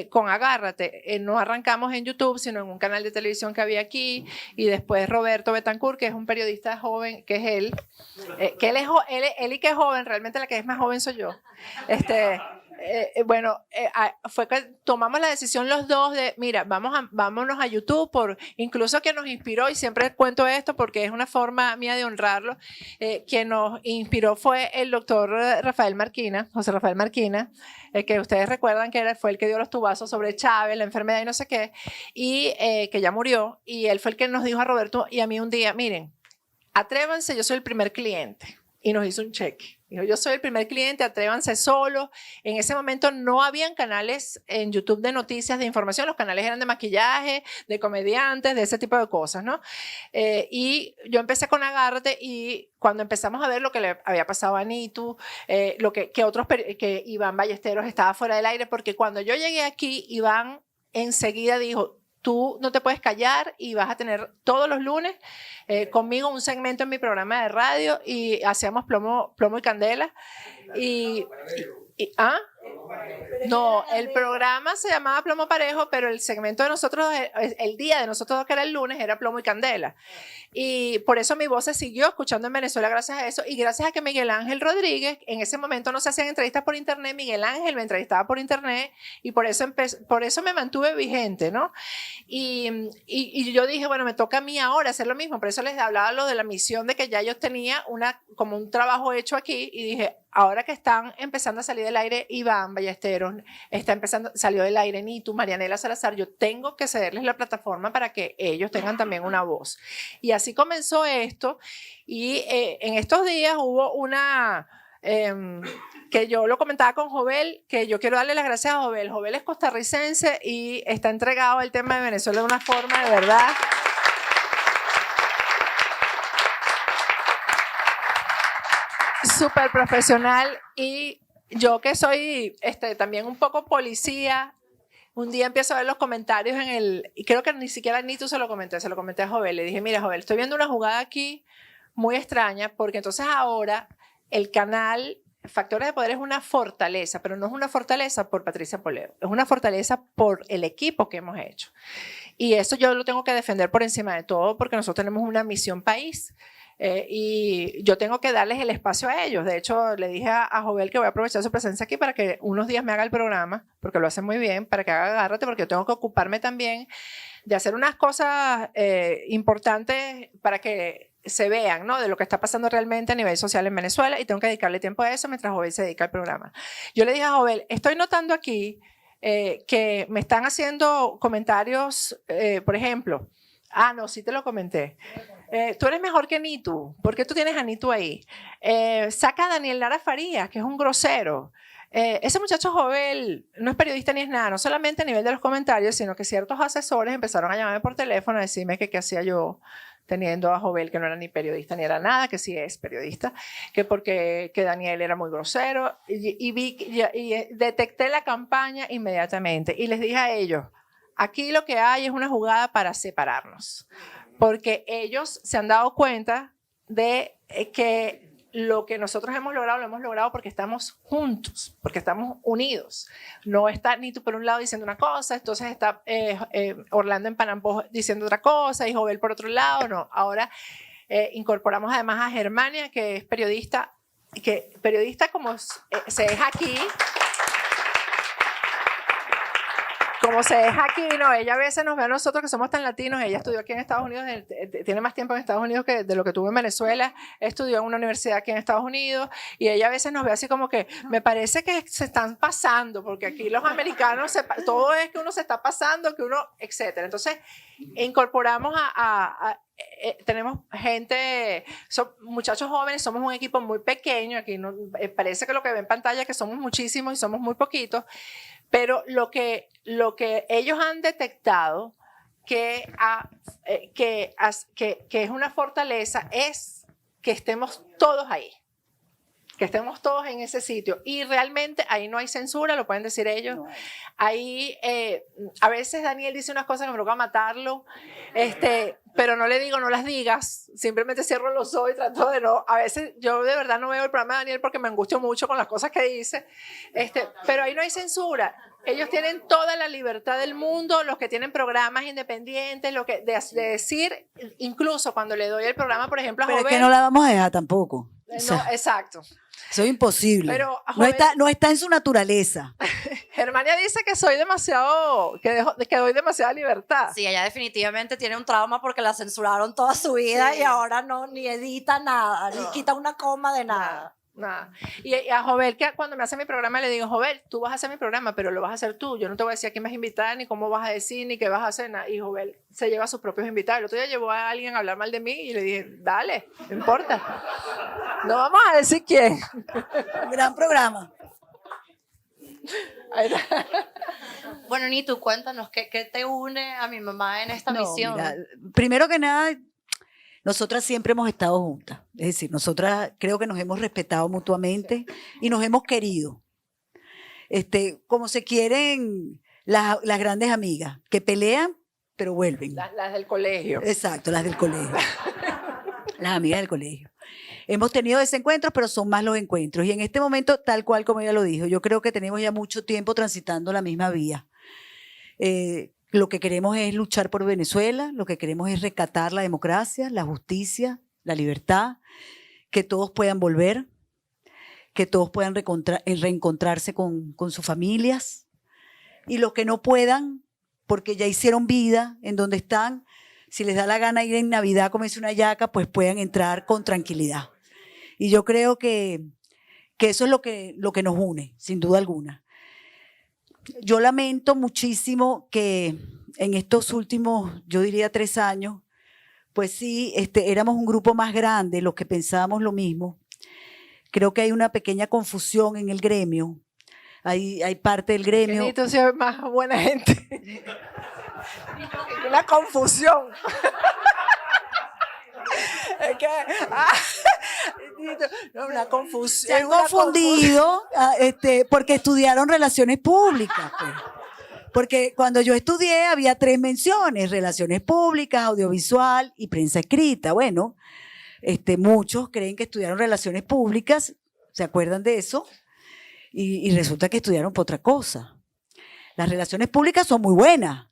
Speaker 1: con Agárrate, no arrancamos en YouTube, sino en un canal de televisión que había aquí, y después Roberto Betancourt, que es un periodista joven, que es él, que él y que es joven, realmente la que es más joven soy yo. Fue que tomamos la decisión los dos de, mira, vámonos a YouTube, incluso que nos inspiró, y siempre cuento esto porque es una forma mía de honrarlo, quien nos inspiró fue el doctor José Rafael Marquina, que ustedes recuerdan que fue el que dio los tubazos sobre Chávez, la enfermedad y no sé qué, y que ya murió, y él fue el que nos dijo a Roberto y a mí un día, miren, atrévanse, yo soy el primer cliente, y nos hizo un cheque. Dijo, yo soy el primer cliente, atrévanse solo. En ese momento no habían canales en YouTube de noticias, de información. Los canales eran de maquillaje, de comediantes, de ese tipo de cosas, ¿no? Y yo empecé con Agárrate, y cuando empezamos a ver lo que le había pasado a Nitu, que Iván Ballesteros estaba fuera del aire, porque cuando yo llegué aquí, Iván enseguida dijo, tú no te puedes callar y vas a tener todos los lunes conmigo un segmento en mi programa de radio, y hacíamos plomo y candela. No, el programa se llamaba Plomo Parejo, pero el segmento de nosotros, el día de nosotros que era el lunes, era Plomo y Candela. Y por eso mi voz se siguió escuchando en Venezuela gracias a eso, y gracias a que Miguel Ángel Rodríguez, en ese momento no se hacían entrevistas por internet, Miguel Ángel me entrevistaba por internet, y por eso me mantuve vigente, ¿no? Y yo dije, bueno, me toca a mí ahora hacer lo mismo. Por eso les hablaba lo de la misión, de que ya yo tenía como un trabajo hecho aquí, y dije, ahora que están empezando a salir del aire Iván Ballesteros, salió del aire Nitu, Marianela Salazar, yo tengo que cederles la plataforma para que ellos tengan también una voz. Y así comenzó esto, y en estos días hubo que yo lo comentaba con Jovel, que yo quiero darle las gracias a Jovel. Jovel es costarricense y está entregado al tema de Venezuela de una forma de verdad súper profesional. Y yo, que soy también un poco policía, un día empiezo a ver los comentarios y creo que ni siquiera ni tú se lo comenté a Jovel. Le dije, mira, Jovel, estoy viendo una jugada aquí muy extraña, porque entonces ahora el canal Factores de Poder es una fortaleza, pero no es una fortaleza por Patricia Poleo, es una fortaleza por el equipo que hemos hecho. Y eso yo lo tengo que defender por encima de todo, porque nosotros tenemos una misión país. Y yo tengo que darles el espacio a ellos. De hecho, le dije a Jovel que voy a aprovechar su presencia aquí para que unos días me haga el programa, porque lo hace muy bien, para que haga Agárrate, porque yo tengo que ocuparme también de hacer unas cosas importantes para que se vean, ¿no?, de lo que está pasando realmente a nivel social en Venezuela, y tengo que dedicarle tiempo a eso mientras Jovel se dedica al programa. Yo le dije a Jovel, estoy notando aquí que me están haciendo comentarios, por ejemplo, no, sí te lo comenté. Tú eres mejor que Nitu. ¿Por qué tú tienes a Nitu ahí? Saca a Daniel Lara Farías, que es un grosero. Ese muchacho joven no es periodista ni es nada, no solamente a nivel de los comentarios, sino que ciertos asesores empezaron a llamarme por teléfono a decirme que qué hacía yo teniendo a Jovel, que no era ni periodista ni era nada, que sí es periodista, que porque que Daniel era muy grosero, y detecté la campaña inmediatamente y les dije a ellos, aquí lo que hay es una jugada para separarnos, porque ellos se han dado cuenta de que lo que nosotros hemos logrado, lo hemos logrado porque estamos juntos, porque estamos unidos. No está Nitu por un lado diciendo una cosa, entonces está Orlando en Panampo diciendo otra cosa y Jovel por otro lado, no. Ahora incorporamos además a Germania, que es periodista como se es aquí. Como se deja aquí, no, ella a veces nos ve a nosotros que somos tan latinos, ella estudió aquí en Estados Unidos, tiene más tiempo en Estados Unidos que de lo que tuvo en Venezuela, estudió en una universidad aquí en Estados Unidos y ella a veces nos ve así como que, me parece que se están pasando, porque aquí los americanos, todo es que uno se está pasando, que uno, etcétera. Entonces, incorporamos tenemos gente, son muchachos jóvenes, somos un equipo muy pequeño, aquí no, parece que lo que ven en pantalla es que somos muchísimos y somos muy poquitos, pero lo que ellos han detectado que es una fortaleza es que estemos todos ahí, que estemos todos en ese sitio y realmente ahí no hay censura, lo pueden decir ellos. No. Ahí a veces Daniel dice unas cosas que me provoca matarlo, pero no le digo no las digas, simplemente cierro los ojos y trato de no, a veces yo de verdad no veo el programa de Daniel porque me angustio mucho con las cosas que dice, pero ahí no hay censura. Ellos tienen toda la libertad del mundo, los que tienen programas independientes, de decir, incluso cuando le doy el programa, por ejemplo, a
Speaker 3: Pero
Speaker 1: Jovel,
Speaker 3: es que no la vamos a dejar tampoco.
Speaker 1: No, exacto.
Speaker 3: Eso es imposible.
Speaker 1: Pero,
Speaker 3: no está en su naturaleza.
Speaker 1: Germania dice que soy demasiado, que doy demasiada libertad.
Speaker 7: Sí, ella definitivamente tiene un trauma porque la censuraron toda su vida y ahora no, ni edita nada, ni quita una coma de nada.
Speaker 1: Nada. Y a Jovel, que cuando me hace mi programa le digo, Jovel, tú vas a hacer mi programa, pero lo vas a hacer tú. Yo no te voy a decir a quién vas a invitar, ni cómo vas a decir, ni qué vas a hacer. Nada. Y Jovel se lleva a sus propios invitados. El otro día llevó a alguien a hablar mal de mí y le dije, dale, no importa. No vamos a decir quién.
Speaker 3: Gran programa.
Speaker 7: Bueno, Nitu, cuéntanos, ¿qué te une a mi mamá en esta misión?
Speaker 3: Mira, primero que nada, nosotras siempre hemos estado juntas. Es decir, nosotras creo que nos hemos respetado mutuamente y nos hemos querido. Como se quieren las grandes amigas, que pelean, pero vuelven.
Speaker 1: Las del colegio.
Speaker 3: Exacto, las del colegio. Las amigas del colegio. Hemos tenido desencuentros, pero son más los encuentros. Y en este momento, tal cual como ella lo dijo, yo creo que tenemos ya mucho tiempo transitando la misma vía. Lo que queremos es luchar por Venezuela, lo que queremos es rescatar la democracia, la justicia, la libertad, que todos puedan volver, que todos puedan reencontrarse con sus familias. Y los que no puedan, porque ya hicieron vida en donde están, si les da la gana ir en Navidad a comerse una yaca, pues puedan entrar con tranquilidad. Y yo creo que eso es lo que nos une, sin duda alguna. Yo lamento muchísimo que en estos últimos, yo diría 3 años, pues sí, éramos un grupo más grande, los que pensábamos lo mismo. Creo que hay una pequeña confusión en el gremio. Hay parte del gremio.
Speaker 1: Benito sea más buena gente. Una confusión. Es que, no, una confusión.
Speaker 3: Se han confundido porque estudiaron relaciones públicas. Pues. Porque cuando yo estudié había 3 menciones: relaciones públicas, audiovisual y prensa escrita. Bueno, muchos creen que estudiaron relaciones públicas, ¿se acuerdan de eso? Y resulta que estudiaron por otra cosa. Las relaciones públicas son muy buenas.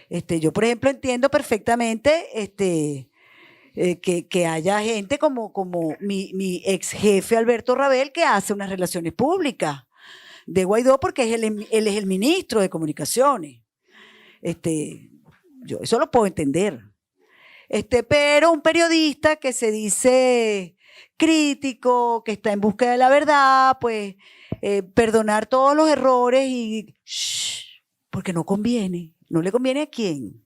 Speaker 3: Yo, por ejemplo, entiendo perfectamente que haya gente como mi ex jefe Alberto Rabel, que hace unas relaciones públicas de Guaidó, porque él es el ministro de Comunicaciones. Yo eso lo puedo entender. Pero un periodista que se dice crítico, que está en búsqueda de la verdad, pues perdonar todos los errores y porque no conviene. ¿No le conviene a quién?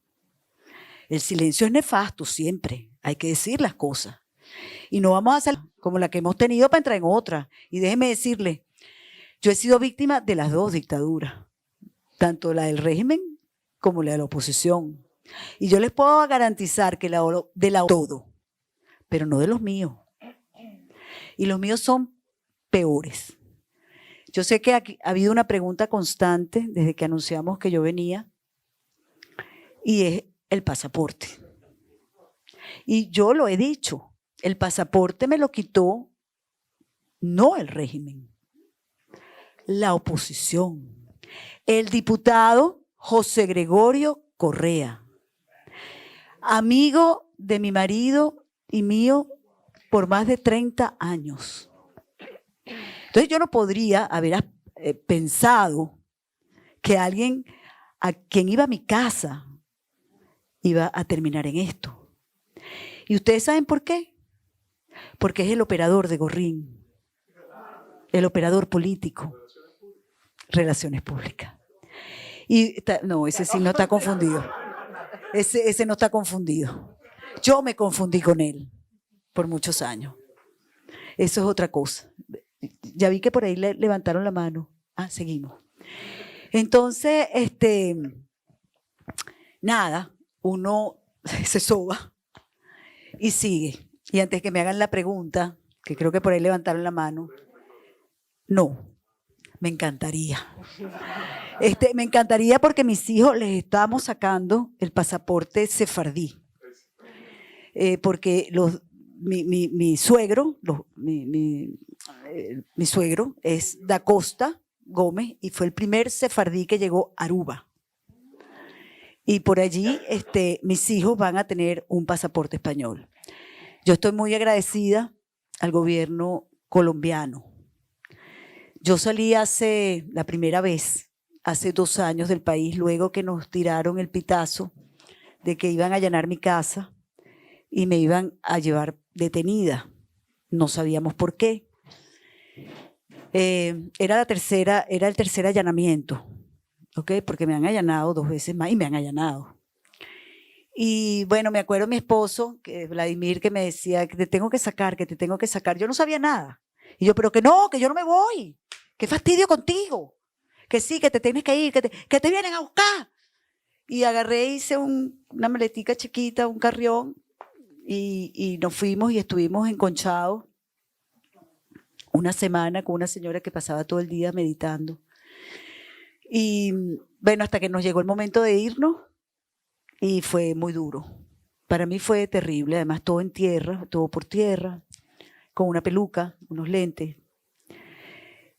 Speaker 3: El silencio es nefasto siempre. Hay que decir las cosas. Y no vamos a hacer como la que hemos tenido para entrar en otra. Y déjeme decirle, yo he sido víctima de las dos dictaduras, tanto la del régimen como la de la oposición. Y yo les puedo garantizar que todo, pero no de los míos. Y los míos son peores. Yo sé que aquí ha habido una pregunta constante desde que anunciamos que yo venía, y es el pasaporte. Y yo lo he dicho, el pasaporte me lo quitó no el régimen, la oposición. El diputado José Gregorio Correa, amigo de mi marido y mío por más de 30 años. Entonces yo no podría haber pensado que alguien a quien iba a mi casa iba a terminar en esto. ¿Y ustedes saben por qué? Porque es el operador de Gorrín, el operador político, relaciones públicas. Y no, ese sí no está confundido. Ese no está confundido. Yo me confundí con él por muchos años. Eso es otra cosa. Ya vi que por ahí le levantaron la mano. Seguimos. Entonces, nada, uno se soba y sigue. Y antes que me hagan la pregunta, que creo que por ahí levantaron la mano, no, me encantaría. Me encantaría porque mis hijos les estábamos sacando el pasaporte sefardí. Porque mi suegro, mi suegro es Da Costa Gómez y fue el primer sefardí que llegó a Aruba. Y por allí mis hijos van a tener un pasaporte español. Yo estoy muy agradecida al gobierno colombiano. Yo salí la primera vez, hace 2 años del país, luego que nos tiraron el pitazo de que iban a allanar mi casa y me iban a llevar detenida. No sabíamos por qué. Era el tercer allanamiento, ¿ok? Porque me han allanado 2 veces más y me han allanado. Y bueno, me acuerdo de mi esposo, Vladimir, que me decía que te tengo que sacar, que te tengo que sacar. Yo no sabía nada. Y yo, pero que no, que yo no me voy. Qué fastidio contigo. Que sí, que te tienes que ir, que te vienen a buscar. Y agarré, hice una maletica chiquita, un carrión, y nos fuimos y estuvimos enconchados una semana con una señora que pasaba todo el día meditando. Y bueno, hasta que nos llegó el momento de irnos, y fue muy duro. Para mí fue terrible, además todo en tierra, todo por tierra, con una peluca, unos lentes.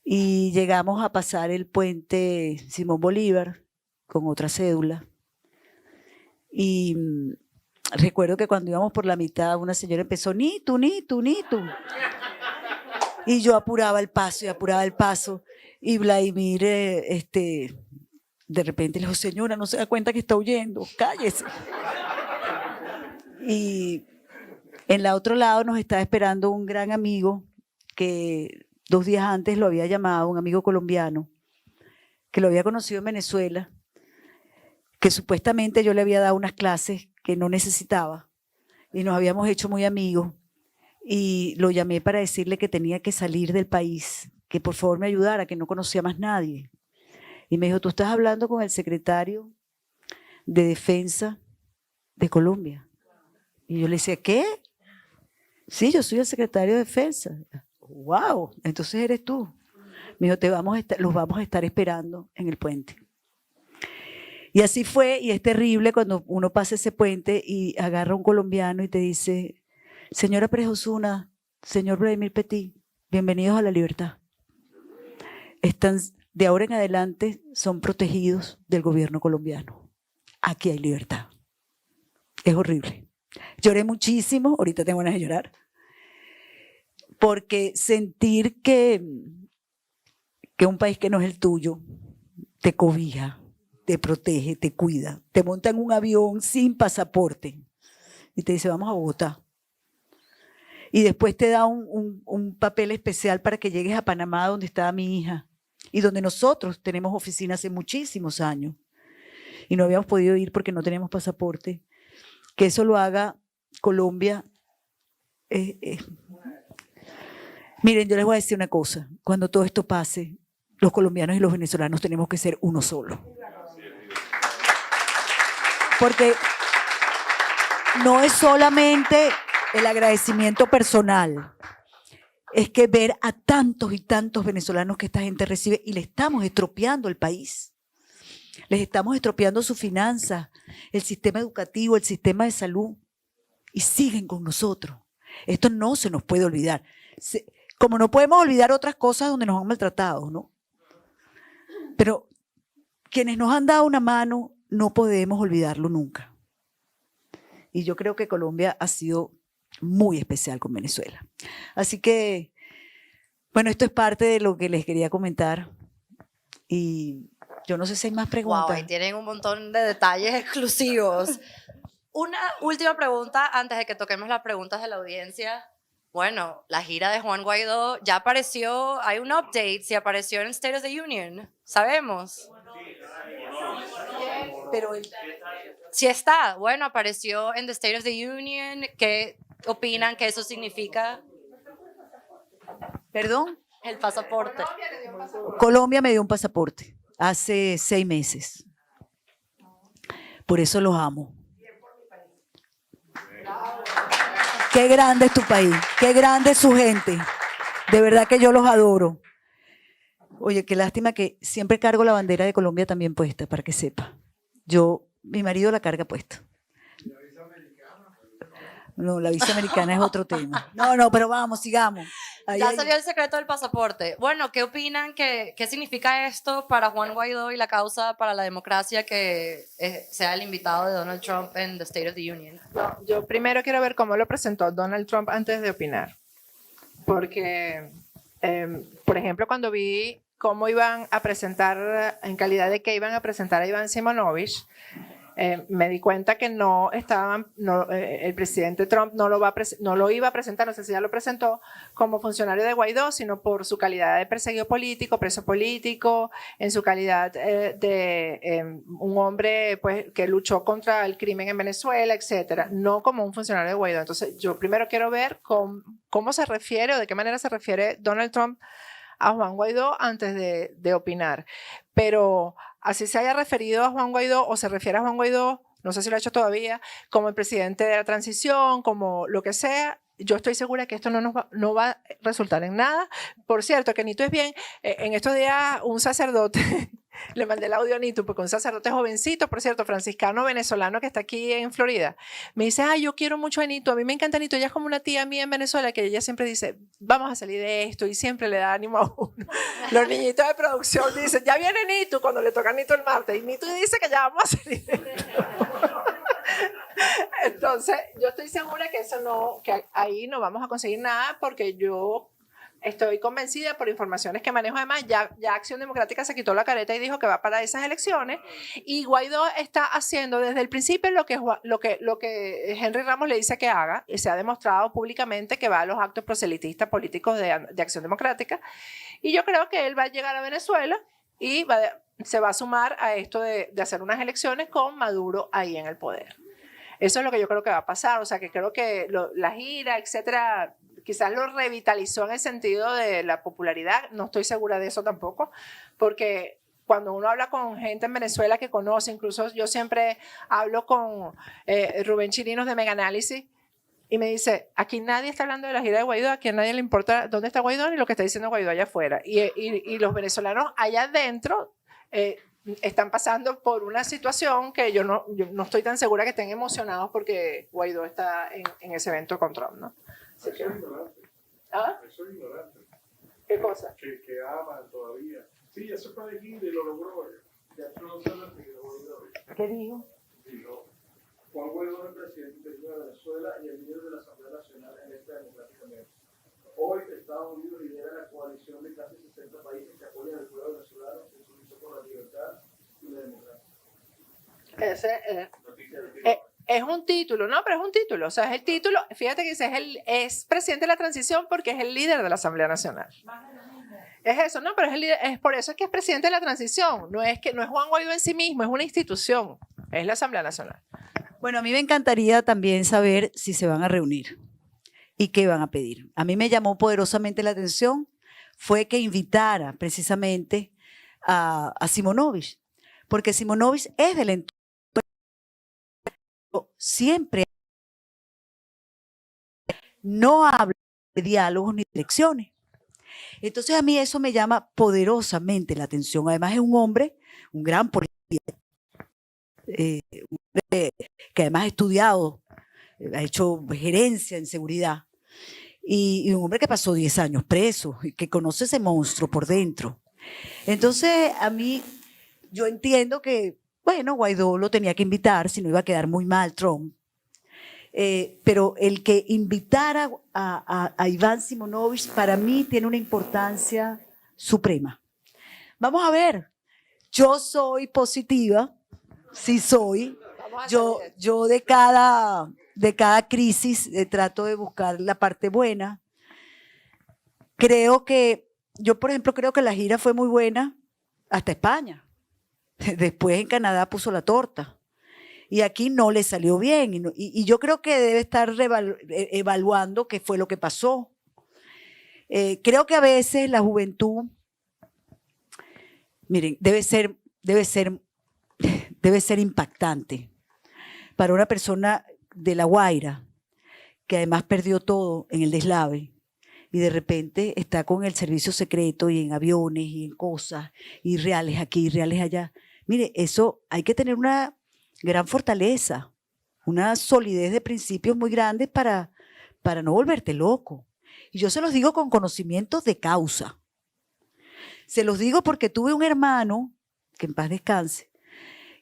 Speaker 3: Y llegamos a pasar el puente Simón Bolívar con otra cédula. Y recuerdo que cuando íbamos por la mitad, una señora empezó, ni tú. Y yo apuraba el paso. Y Vladimir, de repente le dijo, señora, no se da cuenta que está huyendo, cállese. Y en el otro lado nos estaba esperando un gran amigo que 2 días antes lo había llamado, un amigo colombiano, que lo había conocido en Venezuela, que supuestamente yo le había dado unas clases que no necesitaba y nos habíamos hecho muy amigos. Y lo llamé para decirle que tenía que salir del país, que por favor me ayudara, que no conocía más nadie. Y me dijo, tú estás hablando con el secretario de Defensa de Colombia. Y yo le decía, ¿qué? Sí, yo soy el secretario de Defensa. ¡Wow! Entonces eres tú. Me dijo, los vamos a estar esperando en el puente. Y así fue, y es terrible cuando uno pasa ese puente y agarra a un colombiano y te dice, señora Pérez Osuna, señor Vladimir Petit, bienvenidos a la libertad. De ahora en adelante son protegidos del gobierno colombiano. Aquí hay libertad. Es horrible. Lloré muchísimo, ahorita tengo ganas de llorar, porque sentir que un país que no es el tuyo te cobija, te protege, te cuida, te monta en un avión sin pasaporte y te dice vamos a Bogotá. Y después te da un papel especial para que llegues a Panamá donde estaba mi hija. y donde nosotros tenemos oficina hace muchísimos años y no habíamos podido ir porque no teníamos pasaporte, que eso lo haga Colombia. Miren, yo les voy a decir una cosa, cuando todo esto pase, los colombianos y los venezolanos tenemos que ser uno solo. Porque no es solamente el agradecimiento personal, es que ver a tantos y tantos venezolanos que esta gente recibe y le estamos estropeando el país. Les estamos estropeando sus finanzas, el sistema educativo, el sistema de salud y siguen con nosotros. Esto no se nos puede olvidar. Como no podemos olvidar otras cosas donde nos han maltratado, ¿no? Pero quienes nos han dado una mano no podemos olvidarlo nunca. Y yo creo que Colombia ha sido muy especial con Venezuela. Así que, bueno, esto es parte de lo que les quería comentar. Y yo no sé si hay más preguntas.
Speaker 7: Wow, ahí tienen un montón de detalles exclusivos. Una última pregunta antes de que toquemos las preguntas de la audiencia. Bueno, la gira de Juan Guaidó ya apareció, hay un update, si apareció en State of the Union, sabemos.
Speaker 3: Pero
Speaker 7: Sí está, bueno, apareció en the State of the Union. ¿Qué opinan que eso significa?
Speaker 3: ¿Perdón?
Speaker 7: El pasaporte.
Speaker 3: Colombia me dio un pasaporte hace 6 meses. Por eso los amo. Qué grande es tu país, qué grande es su gente. De verdad que yo los adoro. Oye, qué lástima que siempre cargo la bandera de Colombia también puesta, para que sepa. Mi marido la carga puesta. No, la visa americana es otro tema. No, pero vamos, sigamos.
Speaker 7: Ya salió el secreto del pasaporte. Bueno, ¿qué opinan? ¿Qué significa esto para Juan Guaidó y la causa para la democracia que sea el invitado de Donald Trump en the State of the Union?
Speaker 1: Yo primero quiero ver cómo lo presentó Donald Trump antes de opinar. Porque, por ejemplo, cuando vi cómo iban a presentar, en calidad de que iban a presentar a Iván Simonovich, me di cuenta que el presidente Trump no lo iba a presentar, no sé si ya lo presentó, como funcionario de Guaidó, sino por su calidad de perseguido político, preso político, en su calidad de un hombre pues, que luchó contra el crimen en Venezuela, etcétera, no como un funcionario de Guaidó. Entonces, yo primero quiero ver cómo se refiere o de qué manera se refiere Donald Trump a Juan Guaidó antes de opinar. Pero así se haya referido a Juan Guaidó o se refiere a Juan Guaidó, no sé si lo ha hecho todavía, como el presidente de la transición, como lo que sea, yo estoy segura que esto no va a resultar en nada. Por cierto, que Nito es bien, en estos días un sacerdote, le mandé el audio a Nito, porque un sacerdote jovencito, por cierto, franciscano venezolano que está aquí en Florida, me dice, yo quiero mucho a Nito, a mí me encanta Nito, ella es como una tía mía en Venezuela, que ella siempre dice, vamos a salir de esto, y siempre le da ánimo a uno. Los niñitos de producción dicen, ya viene Nito, cuando le toca a Nito el martes, y Nito dice que ya vamos a salir de esto. Entonces, yo estoy segura que ahí no vamos a conseguir nada, porque yo estoy convencida por informaciones que manejo. Además, ya Acción Democrática se quitó la careta y dijo que va para esas elecciones, y Guaidó está haciendo desde el principio lo que Henry Ramos le dice que haga, y se ha demostrado públicamente que va a los actos proselitistas políticos de Acción Democrática, y yo creo que él va a llegar a Venezuela y se va a sumar a esto de hacer unas elecciones con Maduro ahí en el poder. Eso es lo que yo creo que va a pasar. O sea, que creo que la gira, etcétera, quizás lo revitalizó en el sentido de la popularidad. No estoy segura de eso tampoco, porque cuando uno habla con gente en Venezuela que conoce, incluso yo siempre hablo con Rubén Chirinos de Mega Análisis, y me dice, aquí nadie está hablando de la gira de Guaidó, aquí a nadie le importa dónde está Guaidó ni lo que está diciendo Guaidó allá afuera. Y los venezolanos allá adentro están pasando por una situación que yo no estoy tan segura que estén emocionados porque Guaidó está en ese evento con Trump, ¿no?
Speaker 8: Eso es ignorante.
Speaker 1: ¿Ah?
Speaker 8: Eso es ignorante.
Speaker 1: ¿Qué cosa?
Speaker 8: Que aman todavía. Sí, eso fue de aquí y lo logró. Ya tú no sabes que lo logró.
Speaker 1: ¿Qué dijo?
Speaker 8: Dijo, Juan Guaidó es el presidente interino de Venezuela y el líder de la Asamblea Nacional en esta democráticamente. Hoy Estados Unidos lidera la coalición de casi 60 países que apoyan al pueblo venezolano en su lucha por la libertad y la democracia.
Speaker 1: Es un título, no, pero es un título. O sea, es el título. Fíjate que es presidente de la transición porque es el líder de la Asamblea Nacional. Es eso, ¿no? Pero es por eso es que es presidente de la transición. No es Juan Guaidó en sí mismo, es una institución. Es la Asamblea Nacional.
Speaker 3: Bueno, a mí me encantaría también saber si se van a reunir y qué van a pedir. A mí me llamó poderosamente la atención fue que invitara precisamente a Simonovic, porque Simonovic es del entorno, siempre no habla de diálogos ni de elecciones. Entonces a mí eso me llama poderosamente la atención. Además es un hombre, un gran policía, que además ha estudiado, ha hecho gerencia en seguridad, y un hombre que pasó 10 años preso y que conoce ese monstruo por dentro. Entonces a mí, yo entiendo que, bueno, Guaidó lo tenía que invitar, si no iba a quedar muy mal Trump, pero el que invitara a Iván Simonovic para mí tiene una importancia suprema. Vamos a ver, yo soy positiva, sí soy, yo de cada crisis trato de buscar la parte buena. Yo por ejemplo creo que la gira fue muy buena hasta España. Después en Canadá puso la torta. Y aquí no le salió bien. Y yo creo que debe estar evaluando qué fue lo que pasó. Creo que a veces la juventud, miren, debe ser impactante para una persona de La Guaira, que además perdió todo en el deslave, y de repente está con el servicio secreto y en aviones y en cosas, y reales aquí, reales allá. Mire, eso hay que tener una gran fortaleza, una solidez de principios muy grandes para no volverte loco. Y yo se los digo con conocimientos de causa. Se los digo porque tuve un hermano, que en paz descanse,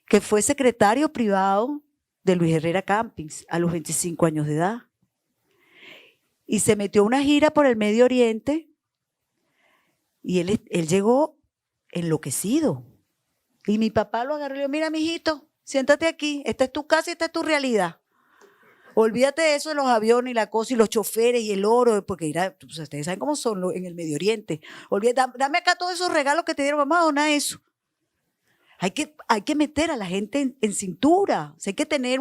Speaker 3: que fue secretario privado de Luis Herrera Campins a los 25 años de edad. Y se metió a una gira por el Medio Oriente y él llegó enloquecido. Y mi papá lo agarró y le dijo, mira, mijito, siéntate aquí, esta es tu casa y esta es tu realidad. Olvídate de eso de los aviones y la cosa y los choferes y el oro, porque ustedes saben cómo son en el Medio Oriente. Dame acá todos esos regalos que te dieron, vamos a donar eso. Hay que meter a la gente en cintura. O sea, hay que tener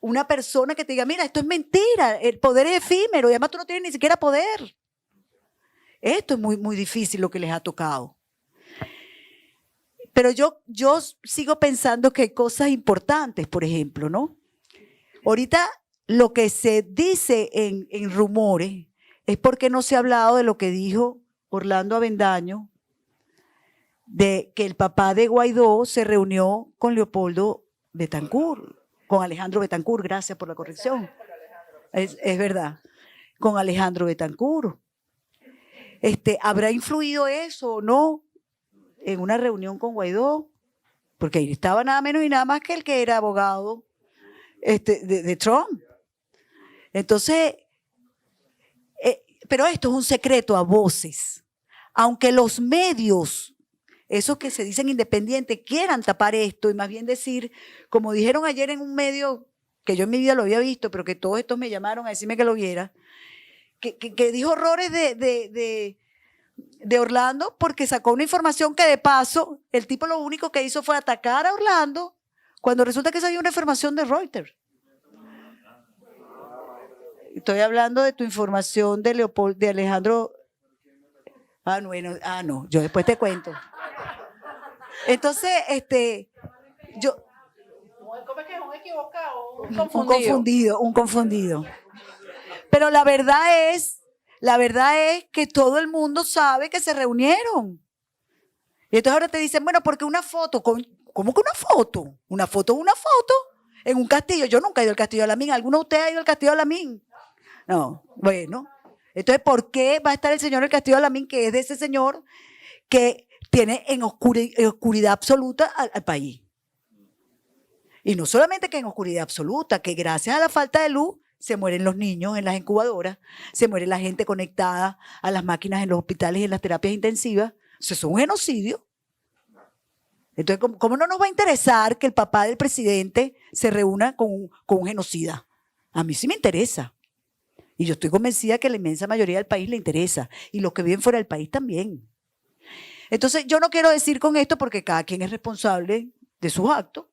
Speaker 3: una persona que te diga, mira, esto es mentira, el poder es efímero y además tú no tienes ni siquiera poder. Esto es muy, muy difícil lo que les ha tocado. Pero yo sigo pensando que hay cosas importantes, por ejemplo, ¿no? Ahorita lo que se dice en rumores es porque no se ha hablado de lo que dijo Orlando Avendaño, de que el papá de Guaidó se reunió con Leopoldo Betancourt, con Alejandro Betancourt, gracias por la corrección. Es verdad, con Alejandro Betancourt. ¿Habrá influido eso o no en una reunión con Guaidó? Porque ahí estaba nada menos y nada más que el que era abogado de Trump. Entonces, pero esto es un secreto a voces. Aunque los medios, esos que se dicen independientes, quieran tapar esto y más bien decir, como dijeron ayer en un medio, que yo en mi vida lo había visto, pero que todos estos me llamaron a decirme que lo viera, que dijo horrores de Orlando porque sacó una información que de paso, el tipo lo único que hizo fue atacar a Orlando cuando resulta que esa es una información de Reuters. Estoy hablando de tu información de Alejandro. No, yo después te cuento. Entonces,
Speaker 1: ¿Cómo es que es un equivocado?
Speaker 3: Un confundido. Pero la verdad es que todo el mundo sabe que se reunieron. Y entonces ahora te dicen, bueno, porque una foto, ¿cómo que una foto? Una foto es una foto en un castillo. Yo nunca he ido al Castillo de Alamín. ¿Alguno de ustedes ha ido al Castillo de Alamín? No, bueno. Entonces, ¿por qué va a estar el señor en el Castillo de Alamín, que es de ese señor que tiene en oscuridad absoluta al país? Y no solamente que en oscuridad absoluta, que gracias a la falta de luz se mueren los niños en las incubadoras, se muere la gente conectada a las máquinas en los hospitales y en las terapias intensivas. Eso es un genocidio. Entonces, ¿cómo no nos va a interesar que el papá del presidente se reúna con un genocida? A mí sí me interesa. Y yo estoy convencida que la inmensa mayoría del país le interesa. Y los que viven fuera del país también. Entonces, yo no quiero decir con esto porque cada quien es responsable de sus actos.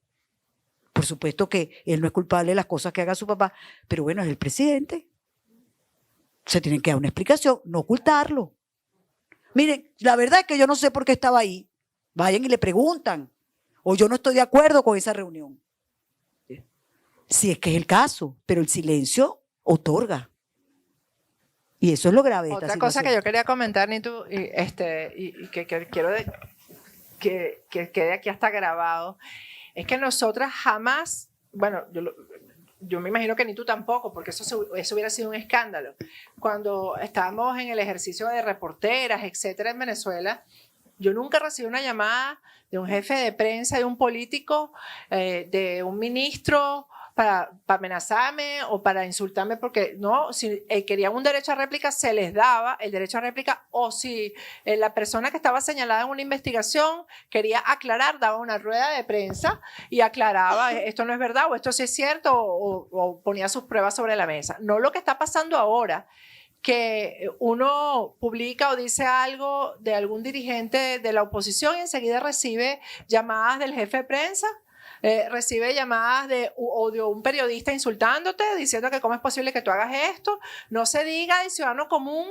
Speaker 3: Por supuesto que él no es culpable de las cosas que haga su papá, pero bueno, es el presidente. Se tienen que dar una explicación, no ocultarlo. Miren, la verdad es que yo no sé por qué estaba ahí. Vayan y le preguntan. O yo no estoy de acuerdo con esa reunión. Si es que es el caso, pero el silencio otorga. Y eso es lo grave de esta
Speaker 1: Otra cosa
Speaker 3: situación.
Speaker 1: que yo quería comentar, Nitu, y que quiero que quede aquí hasta grabado, es que nosotras jamás, bueno, yo me imagino que ni tú tampoco, porque eso hubiera sido un escándalo. Cuando estábamos en el ejercicio de reporteras, etcétera, en Venezuela, yo nunca recibí una llamada de un jefe de prensa, de un político, de un ministro, para amenazarme o para insultarme, porque no, si querían un derecho a réplica, se les daba el derecho a réplica, o si la persona que estaba señalada en una investigación quería aclarar, daba una rueda de prensa y aclaraba, esto no es verdad, o esto sí es cierto, o ponía sus pruebas sobre la mesa. No lo que está pasando ahora, que uno publica o dice algo de algún dirigente de la oposición y enseguida recibe llamadas del jefe de prensa, recibe llamadas de un periodista insultándote, diciendo que cómo es posible que tú hagas esto. No se diga el ciudadano común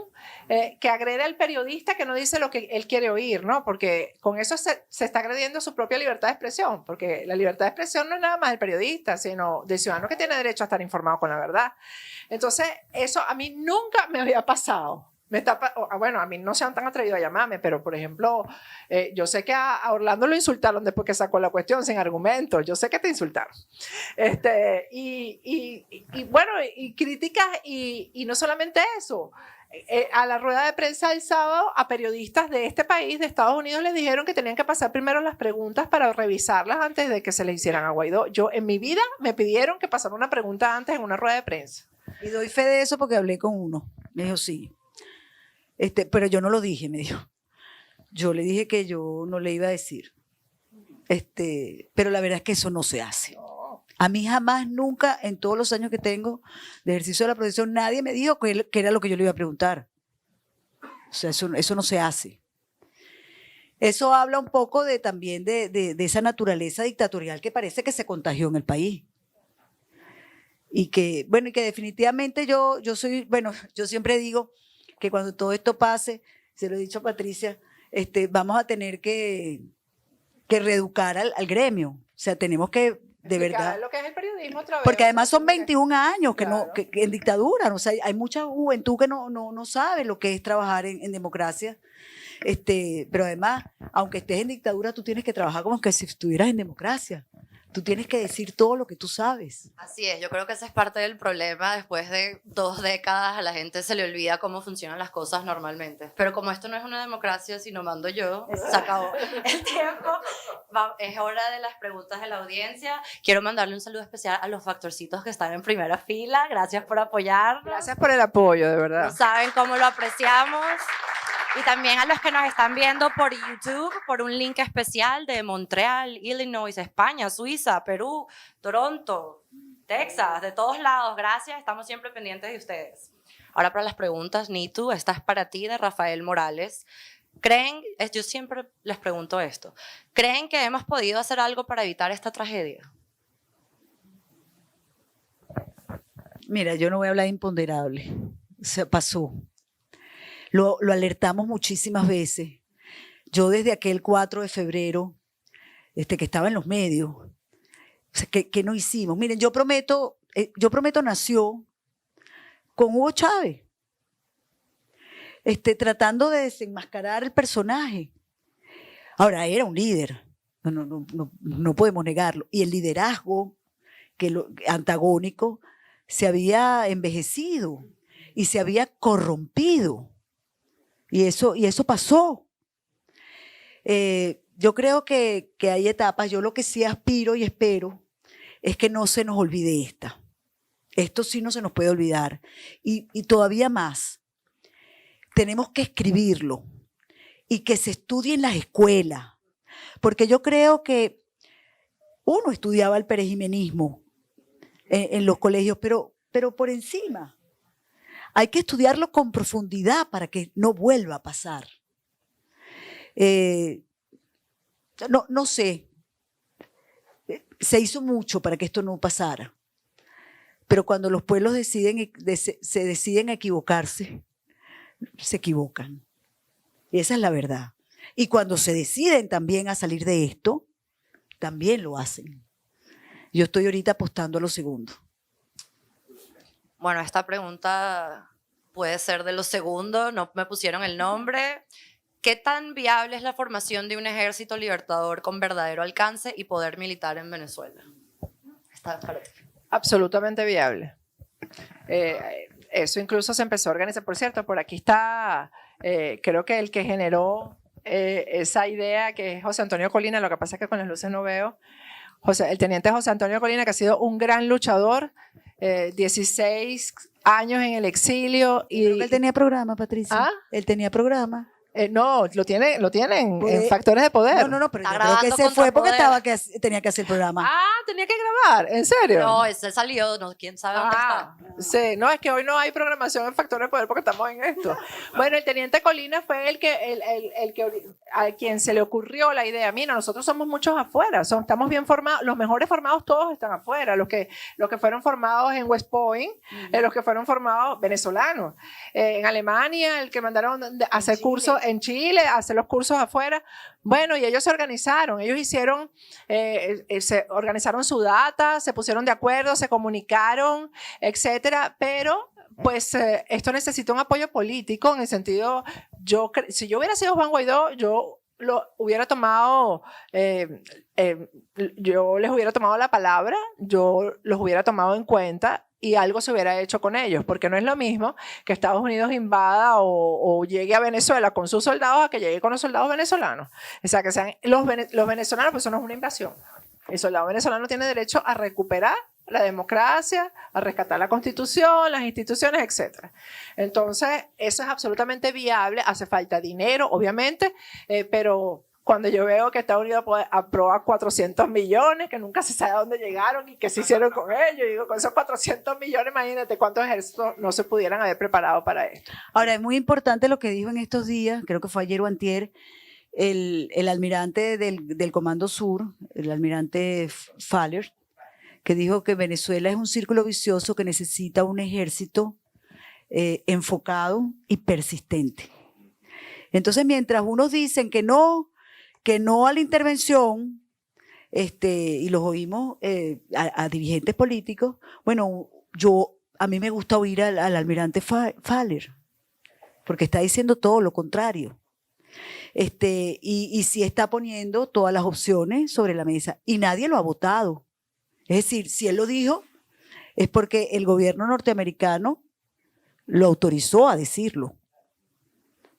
Speaker 1: que agrede al periodista que no dice lo que él quiere oír, ¿no? Porque con eso se está agrediendo su propia libertad de expresión, porque la libertad de expresión no es nada más del periodista, sino del ciudadano que tiene derecho a estar informado con la verdad. Entonces, eso a mí nunca me había pasado. Bueno, a mí no se han tan atrevido a llamarme, pero por ejemplo, yo sé que a Orlando lo insultaron después que sacó la cuestión sin argumentos. Yo sé que te insultaron. Bueno, y críticas, y no solamente eso. A la rueda de prensa del sábado, a periodistas de este país, de Estados Unidos, les dijeron que tenían que pasar primero las preguntas para revisarlas antes de que se les hicieran a Guaidó. Yo, en mi vida, me pidieron que pasara una pregunta antes en una rueda de prensa.
Speaker 3: Y doy fe de eso porque hablé con uno. Me dijo, sí. Pero yo no lo dije, me dijo. Yo le dije que yo no le iba a decir. Pero la verdad es que eso no se hace. A mí jamás, nunca, en todos los años que tengo de ejercicio de la profesión, nadie me dijo que era lo que yo le iba a preguntar. O sea, eso no se hace. Eso habla un poco también de esa naturaleza dictatorial que parece que se contagió en el país. Y que definitivamente yo soy, bueno, yo siempre digo que cuando todo esto pase, se lo he dicho a Patricia, vamos a tener que reeducar al gremio. O sea, tenemos que, de verdad,
Speaker 1: lo que es el periodismo otra vez.
Speaker 3: porque además son 21 años
Speaker 1: Claro.
Speaker 3: que en dictadura, o sea, hay mucha juventud que no sabe lo que es trabajar en democracia. Pero además, aunque estés en dictadura, tú tienes que trabajar como que si estuvieras en democracia. Tú tienes que decir todo lo que tú sabes.
Speaker 7: Así es, yo creo que ese es parte del problema. Después de 2 décadas a la gente se le olvida cómo funcionan las cosas normalmente. Pero como esto no es una democracia, sino mando yo, se acabó el tiempo. Es hora de las preguntas de la audiencia. Quiero mandarle un saludo especial a los factorcitos que están en primera fila. Gracias por apoyarnos.
Speaker 1: Gracias por el apoyo, de verdad.
Speaker 7: No saben cómo lo apreciamos. Y también a los que nos están viendo por YouTube, por un link especial de Montreal, Illinois, España, Suiza, Perú, Toronto, Texas, de todos lados. Gracias, estamos siempre pendientes de ustedes. Ahora para las preguntas, Nitu, esta es para ti, de Rafael Morales. Yo siempre les pregunto esto, ¿creen que hemos podido hacer algo para evitar esta tragedia?
Speaker 3: Mira, yo no voy a hablar de imponderable. Se pasó. Lo alertamos muchísimas veces. Yo desde aquel 4 de febrero, que estaba en los medios, o sea, ¿qué no hicimos? Miren, Yo Prometo nació con Hugo Chávez, tratando de desenmascarar el personaje. Ahora, era un líder, no podemos negarlo. Y el liderazgo antagónico se había envejecido y se había corrompido. Y eso pasó. Yo creo que hay etapas. Yo lo que sí aspiro y espero es que no se nos olvide esta. Esto sí no se nos puede olvidar. Y todavía más, tenemos que escribirlo y que se estudie en las escuelas. Porque yo creo que uno estudiaba el perejimenismo en los colegios, pero por encima. Hay que estudiarlo con profundidad para que no vuelva a pasar. No sé, se hizo mucho para que esto no pasara, pero cuando los pueblos se deciden a equivocarse, se equivocan. Y esa es la verdad. Y cuando se deciden también a salir de esto, también lo hacen. Yo estoy ahorita apostando a lo segundo.
Speaker 7: Bueno, esta pregunta puede ser de lo segundo, no me pusieron el nombre. ¿Qué tan viable es la formación de un ejército libertador con verdadero alcance y poder militar en Venezuela? Esta es para ti.
Speaker 1: Absolutamente viable. Eso incluso se empezó a organizar. Por cierto, por aquí está, creo que el que generó esa idea, que es José Antonio Colina. Lo que pasa es que con las luces no veo. El teniente José Antonio Colina, que ha sido un gran luchador, 16 años en el exilio. Y
Speaker 3: creo que él tenía programa, Patricia.
Speaker 1: ¿Ah?
Speaker 3: Él tenía programa.
Speaker 1: No, lo tienen en Factores de Poder.
Speaker 3: No, pero yo creo que se fue porque tenía que hacer el programa.
Speaker 1: Tenía que grabar, ¿en serio?
Speaker 7: No, ese salió, no, quién sabe dónde está.
Speaker 1: Sí, no, es que hoy no hay programación en Factores de Poder porque estamos en esto. Bueno, el teniente Colina fue a quien se le ocurrió la idea. Mira, nosotros somos muchos afuera, estamos bien formados, los mejores formados todos están afuera, los que fueron formados en West Point, los que fueron formados venezolanos, en Alemania, el que mandaron a hacer cursos en Chile, a hacer los cursos afuera. Bueno, y ellos se organizaron, ellos hicieron, se organizaron su data, se pusieron de acuerdo, se comunicaron, etcétera, pero pues esto necesita un apoyo político en el sentido, si yo hubiera sido Juan Guaidó, yo lo hubiera tomado, yo les hubiera tomado la palabra, yo los hubiera tomado en cuenta y algo se hubiera hecho con ellos, porque no es lo mismo que Estados Unidos invada o llegue a Venezuela con sus soldados a que llegue con los soldados venezolanos. O sea, que sean los venezolanos, pues eso no es una invasión. El soldado venezolano tiene derecho a recuperar la democracia, a rescatar la Constitución, las instituciones, etc. Entonces, eso es absolutamente viable. Hace falta dinero, obviamente, pero cuando yo veo que Estados Unidos aprueba 400 millones, que nunca se sabe a dónde llegaron y qué se hicieron con ellos, digo, con esos 400 millones, imagínate cuántos ejércitos no se pudieran haber preparado para esto.
Speaker 3: Ahora, es muy importante lo que dijo en estos días, creo que fue ayer o antier, el almirante del Comando Sur, el almirante Faller, que dijo que Venezuela es un círculo vicioso que necesita un ejército enfocado y persistente. Entonces, mientras unos dicen que no a la intervención, y los oímos a dirigentes políticos, bueno, a mí me gusta oír al almirante Faller, porque está diciendo todo lo contrario. Y sí está poniendo todas las opciones sobre la mesa, y nadie lo ha votado. Es decir, si él lo dijo, es porque el gobierno norteamericano lo autorizó a decirlo.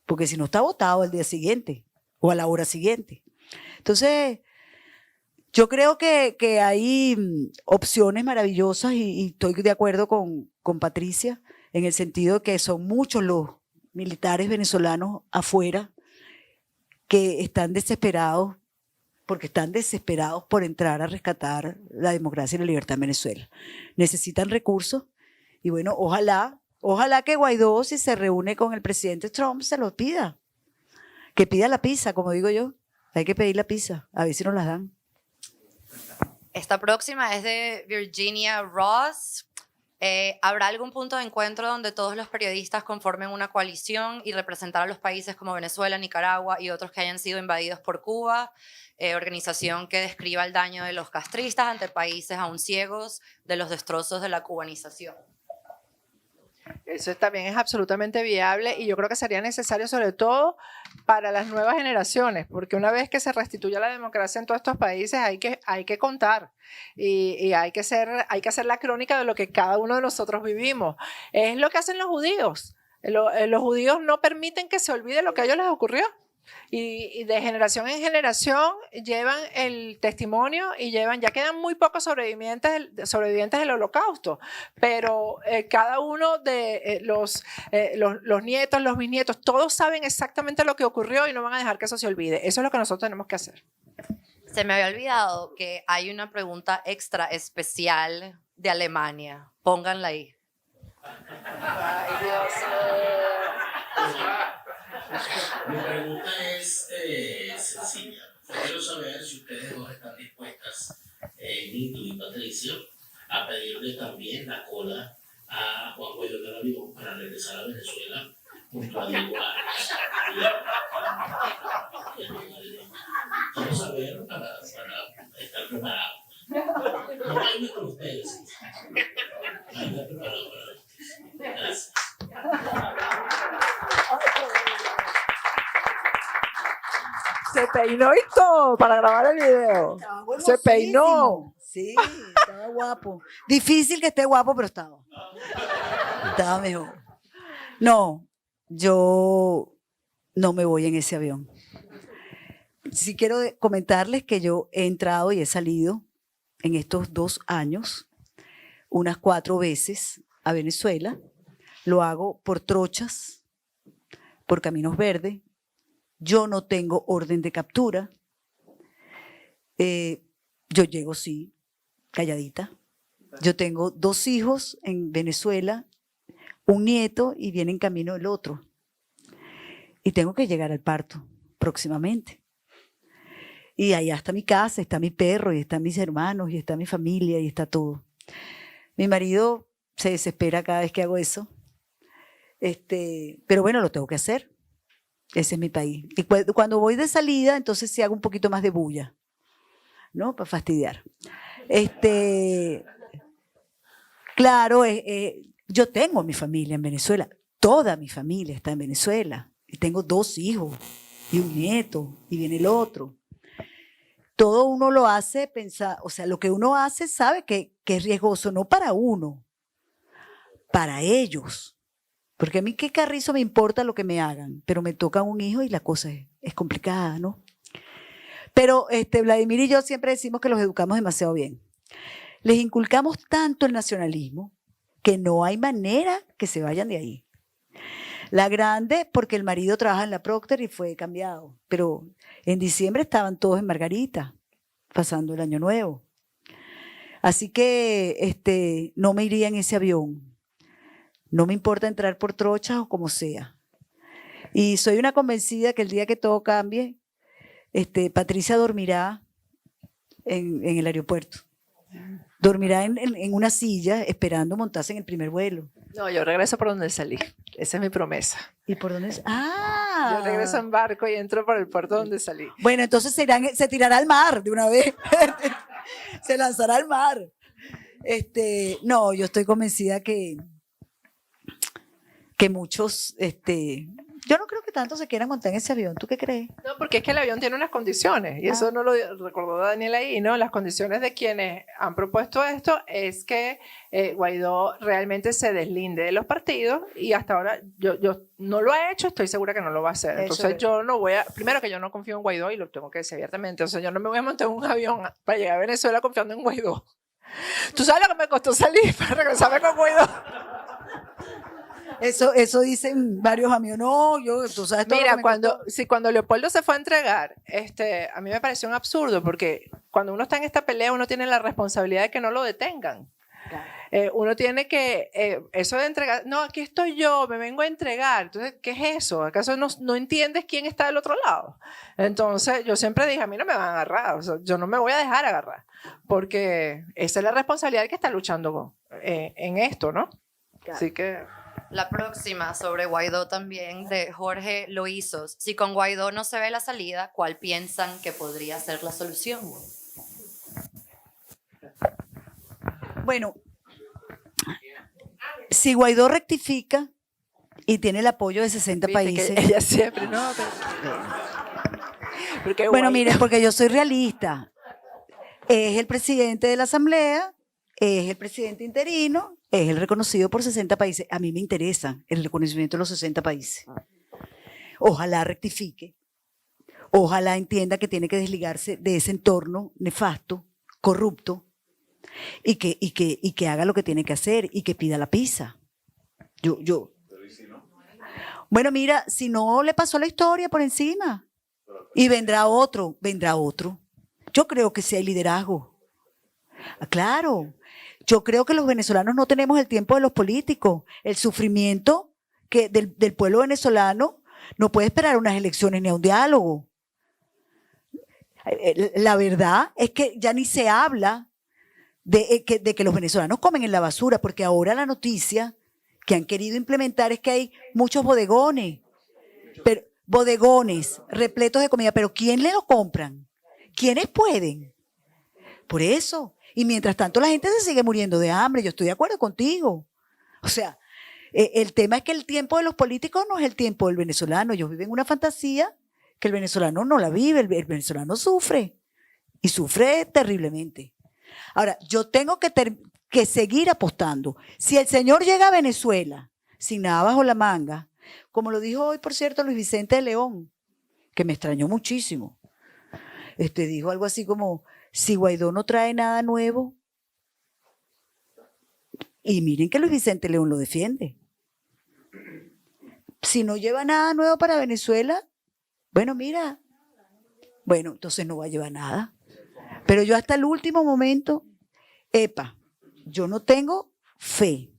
Speaker 3: Porque si no está votado al día siguiente o a la hora siguiente. Entonces, yo creo que hay opciones maravillosas y estoy de acuerdo con Patricia en el sentido de que son muchos los militares venezolanos afuera que están desesperados por entrar a rescatar la democracia y la libertad en Venezuela. Necesitan recursos y bueno, ojalá que Guaidó, si se reúne con el presidente Trump, se lo pida. Que pida la pizza, como digo yo. Hay que pedir la pizza, a ver si nos las dan.
Speaker 7: Esta próxima es de Virginia Ross. ¿Habrá algún punto de encuentro donde todos los periodistas conformen una coalición y representar a los países como Venezuela, Nicaragua y otros que hayan sido invadidos por Cuba? Organización que describa el daño de los castristas ante países aún ciegos de los destrozos de la cubanización.
Speaker 1: Eso también es absolutamente viable y yo creo que sería necesario sobre todo para las nuevas generaciones, porque una vez que se restituya la democracia en todos estos países hay que contar y hay que hacer la crónica de lo que cada uno de nosotros vivimos. Es lo que hacen los judíos. Los judíos no permiten que se olvide lo que a ellos les ocurrió. Y de generación en generación llevan el testimonio y ya quedan muy pocos sobrevivientes del Holocausto, pero cada uno de los nietos, los bisnietos, todos saben exactamente lo que ocurrió y no van a dejar que eso se olvide. Eso es lo que nosotros tenemos que hacer.
Speaker 7: Se me había olvidado que hay una pregunta extra especial de Alemania. Pónganla ahí.
Speaker 1: Ay, Dios mío.
Speaker 9: Mi pregunta es sencilla. Quiero saber si ustedes dos están dispuestas, Nito y Patricia, a pedirle también la cola a Juan Guaidó del avión para regresar a Venezuela junto a Diego Arias. Quiero saber para estar preparado. No hay con ustedes. Hay preparado para ustedes. Gracias.
Speaker 1: Se peinó y todo para grabar el video. Se peinó.
Speaker 3: Sí, estaba guapo. Difícil que esté guapo, pero estaba. Estaba mejor. No, yo no me voy en ese avión. Sí quiero comentarles que yo he entrado y he salido en estos 2 años unas 4 veces a Venezuela. Lo hago por trochas, por caminos verdes. Yo no tengo orden de captura. Yo llego, sí, calladita. Yo tengo 2 hijos en Venezuela, un nieto y viene en camino el otro. Y tengo que llegar al parto próximamente. Y allá está mi casa, está mi perro, y están mis hermanos, y está mi familia, y está todo. Mi marido se desespera cada vez que hago eso. Pero bueno, lo tengo que hacer. Ese es mi país. Y cuando voy de salida, entonces sí hago un poquito más de bulla, ¿no? Para fastidiar. Claro, yo tengo mi familia en Venezuela. Toda mi familia está en Venezuela. Y tengo 2 hijos y un nieto, y viene el otro. Todo uno lo hace pensar, o sea, lo que uno hace sabe que es riesgoso, no para uno, para ellos. Porque a mí qué carrizo me importa lo que me hagan, pero me toca un hijo y la cosa es complicada, ¿no? Pero Vladimir y yo siempre decimos que los educamos demasiado bien. Les inculcamos tanto el nacionalismo que no hay manera que se vayan de ahí. La grande, porque el marido trabaja en la Procter y fue cambiado, pero en diciembre estaban todos en Margarita, pasando el año nuevo. Así que no me iría en ese avión. No me importa entrar por trochas o como sea. Y soy una convencida que el día que todo cambie, Patricia dormirá en el aeropuerto. Dormirá en una silla esperando montarse en el primer vuelo.
Speaker 1: No, yo regreso por donde salí. Esa es mi promesa.
Speaker 3: ¿Y por dónde? ¡Ah!
Speaker 1: Yo regreso en barco y entro por el puerto donde salí.
Speaker 3: Bueno, entonces se tirará al mar de una vez. Se lanzará al mar. No, yo estoy convencida que muchos, yo no creo que tanto se quieran montar en ese avión. ¿Tú qué crees?
Speaker 1: No, porque es que el avión tiene unas condiciones, y eso no lo recordó Daniel ahí, ¿no? Las condiciones de quienes han propuesto esto es que Guaidó realmente se deslinde de los partidos, y hasta ahora yo no lo ha hecho, estoy segura que no lo va a hacer. Entonces yo no voy a, primero que yo no confío en Guaidó, y lo tengo que decir abiertamente, o sea, yo no me voy a montar en un avión para llegar a Venezuela confiando en Guaidó. ¿Tú sabes lo que me costó salir para regresarme con Guaidó?
Speaker 3: Eso dicen varios amigos. No, tú sabes todo.
Speaker 1: Mira, cuando Leopoldo se fue a entregar, a mí me pareció un absurdo, porque cuando uno está en esta pelea, uno tiene la responsabilidad de que no lo detengan. Claro. Uno tiene que, eso de entregar, no, aquí estoy yo, me vengo a entregar. Entonces, ¿qué es eso? ¿Acaso no entiendes quién está del otro lado? Entonces, yo siempre dije, a mí no me van a agarrar, o sea, yo no me voy a dejar agarrar, porque esa es la responsabilidad que está luchando en esto, ¿no? Claro. Así que...
Speaker 7: La próxima sobre Guaidó también, de Jorge Loizos. Si con Guaidó no se ve la salida, ¿cuál piensan que podría ser la solución?
Speaker 3: Bueno, si Guaidó rectifica y tiene el apoyo de 60 países.
Speaker 1: Ella siempre, ¿no?
Speaker 3: Bueno, miren, porque yo soy realista. Es el presidente de la Asamblea, es el presidente interino, es el reconocido por 60 países. A mí me interesa el reconocimiento de los 60 países. Ojalá rectifique. Ojalá entienda que tiene que desligarse de ese entorno nefasto, corrupto, y que haga lo que tiene que hacer y que pida la pizza. Bueno, mira, si no le pasó la historia por encima y vendrá otro. Yo creo que sí hay liderazgo. Claro. Yo creo que los venezolanos no tenemos el tiempo de los políticos. El sufrimiento del pueblo venezolano no puede esperar unas elecciones ni a un diálogo. La verdad es que ya ni se habla de que los venezolanos comen en la basura, porque ahora la noticia que han querido implementar es que hay muchos bodegones, bodegones repletos de comida, pero ¿quién le lo compran? ¿Quiénes pueden? Por eso. Y mientras tanto la gente se sigue muriendo de hambre. Yo estoy de acuerdo contigo. O sea, el tema es que el tiempo de los políticos no es el tiempo del venezolano. Ellos viven una fantasía que el venezolano no la vive. El venezolano sufre. Y sufre terriblemente. Ahora, yo tengo que seguir apostando. Si el señor llega a Venezuela sin nada bajo la manga, como lo dijo hoy, por cierto, Luis Vicente de León, que me extrañó muchísimo, dijo algo así como, si Guaidó no trae nada nuevo, y miren que Luis Vicente León lo defiende. Si no lleva nada nuevo para Venezuela, bueno, mira, bueno, entonces no va a llevar nada. Pero yo hasta el último momento, yo no tengo fe.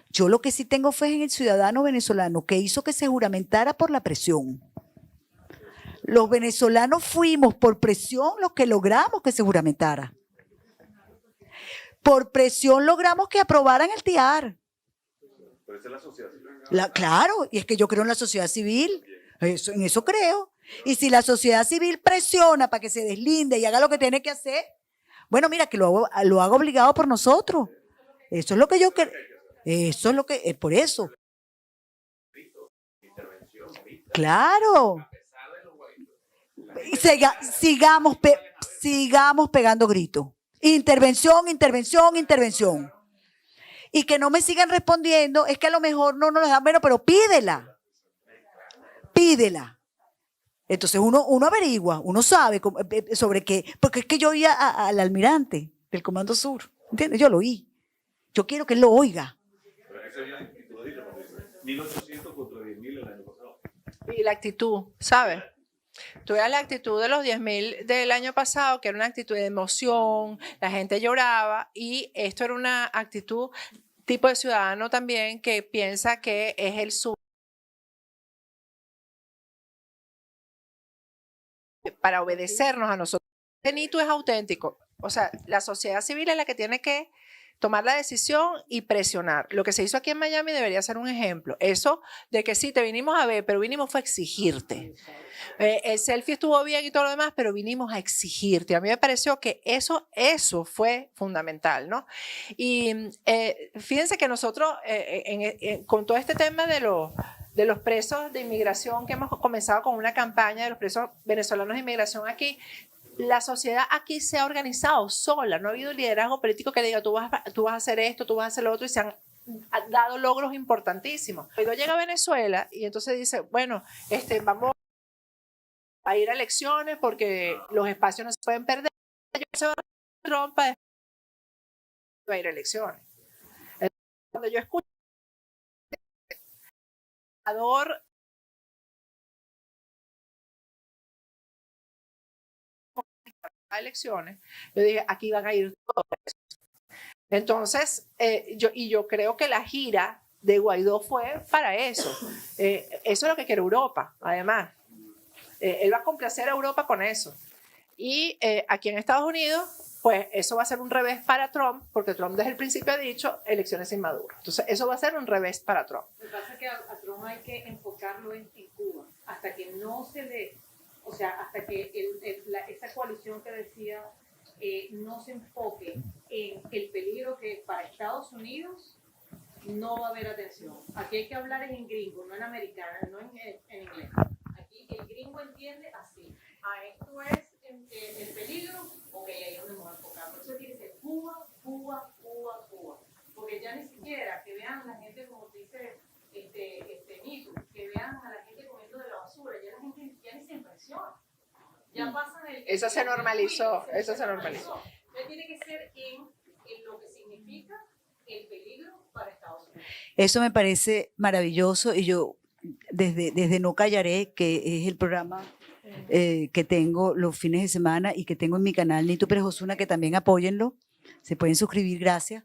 Speaker 3: Yo lo que sí tengo fe es en el ciudadano venezolano que hizo que se juramentara por la presión. Los venezolanos fuimos por presión los que logramos que se juramentara. Por presión logramos que aprobaran el TIAR.
Speaker 10: Pero esa es la sociedad civil.
Speaker 3: Claro, y es que yo creo en la sociedad civil. En eso creo. Y si la sociedad civil presiona para que se deslinde y haga lo que tiene que hacer, bueno, mira, que lo haga obligado por nosotros. Eso es lo que yo creo. Eso es lo que, por eso. Claro. Y sigamos pegando gritos. Intervención, intervención, intervención. Y que no me sigan respondiendo, es que a lo mejor no nos la dan, bueno, pero pídela. Pídela. Entonces uno averigua, uno sabe sobre qué, porque es que yo oí al almirante del Comando Sur, ¿entiendes? Yo lo oí. Yo quiero que él lo oiga.
Speaker 10: Pero ese día, y tú lo dices, 1.800 contra 10.000 el año pasado.
Speaker 1: Y la actitud, ¿sabes? Tú veas la actitud de los 10.000 del año pasado, que era una actitud de emoción, la gente lloraba, y esto era una actitud tipo de ciudadano también que piensa que es el para obedecernos a nosotros. Benito es auténtico. O sea, la sociedad civil es la que tiene que tomar la decisión y presionar. Lo que se hizo aquí en Miami debería ser un ejemplo. Eso de que sí, te vinimos a ver, pero vinimos fue a exigirte. El selfie estuvo bien y todo lo demás, pero vinimos a exigirte. A mí me pareció que eso fue fundamental, ¿no? Y fíjense que nosotros, con todo este tema de los presos de inmigración, que hemos comenzado con una campaña de los presos venezolanos de inmigración aquí, la sociedad aquí se ha organizado sola, no ha habido liderazgo político que diga tú vas a hacer esto, tú vas a hacer lo otro, y se han dado logros importantísimos. Cuando llega a Venezuela y entonces dice, bueno, vamos a ir a elecciones porque los espacios no se pueden perder, se va a Trump va a ir a elecciones. Cuando yo escucho a elecciones, yo dije, aquí van a ir todos. Entonces, yo creo que la gira de Guaidó fue para eso. Eso es lo que quiere Europa, además. Él va a complacer a Europa con eso. Y aquí en Estados Unidos, pues eso va a ser un revés para Trump, porque Trump desde el principio ha dicho elecciones sin Maduro. Entonces, eso va a ser un revés para Trump.
Speaker 11: Lo que pasa es que a Trump hay que enfocarlo en Cuba, hasta que no se le... O sea, hasta que esa coalición que decía no se enfoque en el peligro que para Estados Unidos no va a haber atención. Aquí hay que hablar en gringo, no en americano, no en inglés. Aquí el gringo entiende así. Esto es el peligro, ok, ahí es donde me voy a enfocar. Por eso tiene que ser Cuba, Cuba, Cuba, Cuba. Porque ya ni siquiera que vean la gente, como dice Nito, que vean a la gente comiendo de la basura, ya la gente ya ni se impresiona. Ya pasan
Speaker 1: eso se normalizó, eso se
Speaker 11: normalizó. Entonces tiene que ser en lo que significa el peligro para Estados Unidos.
Speaker 3: Eso me parece maravilloso, y yo desde No Callaré, que es el programa que tengo los fines de semana y que tengo en mi canal Nito Pérez Osuna, que también apóyenlo, se pueden suscribir, gracias.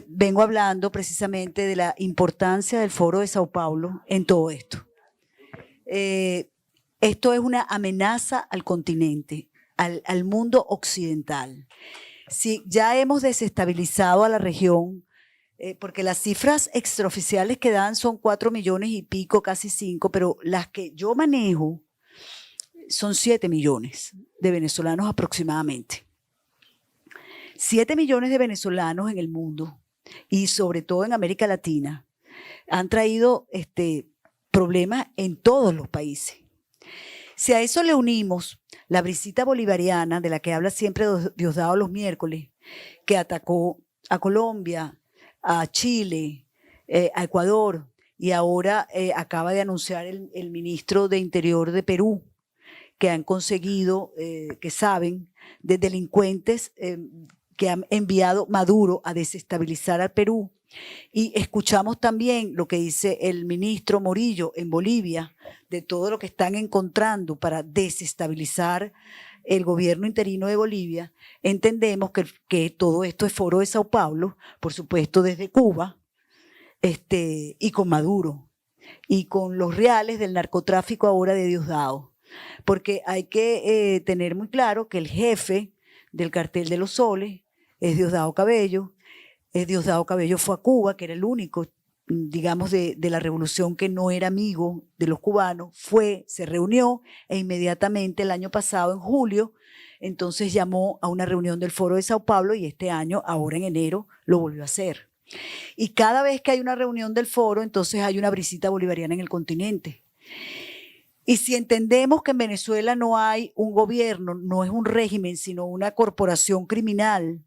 Speaker 3: vengo hablando precisamente de la importancia del Foro de Sao Paulo en todo esto. Esto es una amenaza al continente, al mundo occidental. Si ya hemos desestabilizado a la región, porque las cifras extraoficiales que dan son 4 millones y pico, casi 5, pero las que yo manejo son 7 millones de venezolanos aproximadamente. 7 millones de venezolanos en el mundo y sobre todo en América Latina han traído problemas en todos los países. Si a eso le unimos la brisita bolivariana, de la que habla siempre Diosdado los miércoles, que atacó a Colombia, a Chile, a Ecuador, y ahora acaba de anunciar el ministro de Interior de Perú, que han conseguido, que saben, de delincuentes que han enviado Maduro a desestabilizar al Perú. Y escuchamos también lo que dice el ministro Morillo en Bolivia, de todo lo que están encontrando para desestabilizar el gobierno interino de Bolivia. Entendemos que todo esto es Foro de Sao Paulo, por supuesto desde Cuba, y con Maduro, y con los reales del narcotráfico ahora de Diosdado. Porque hay que tener muy claro que el jefe del cartel de los soles es Diosdado Cabello. Diosdado Cabello fue a Cuba, que era el único, digamos, de la revolución que no era amigo de los cubanos, se reunió e inmediatamente el año pasado, en julio, entonces llamó a una reunión del Foro de Sao Paulo y este año, ahora en enero, lo volvió a hacer. Y cada vez que hay una reunión del Foro, entonces hay una brisita bolivariana en el continente. Y si entendemos que en Venezuela no hay un gobierno, no es un régimen, sino una corporación criminal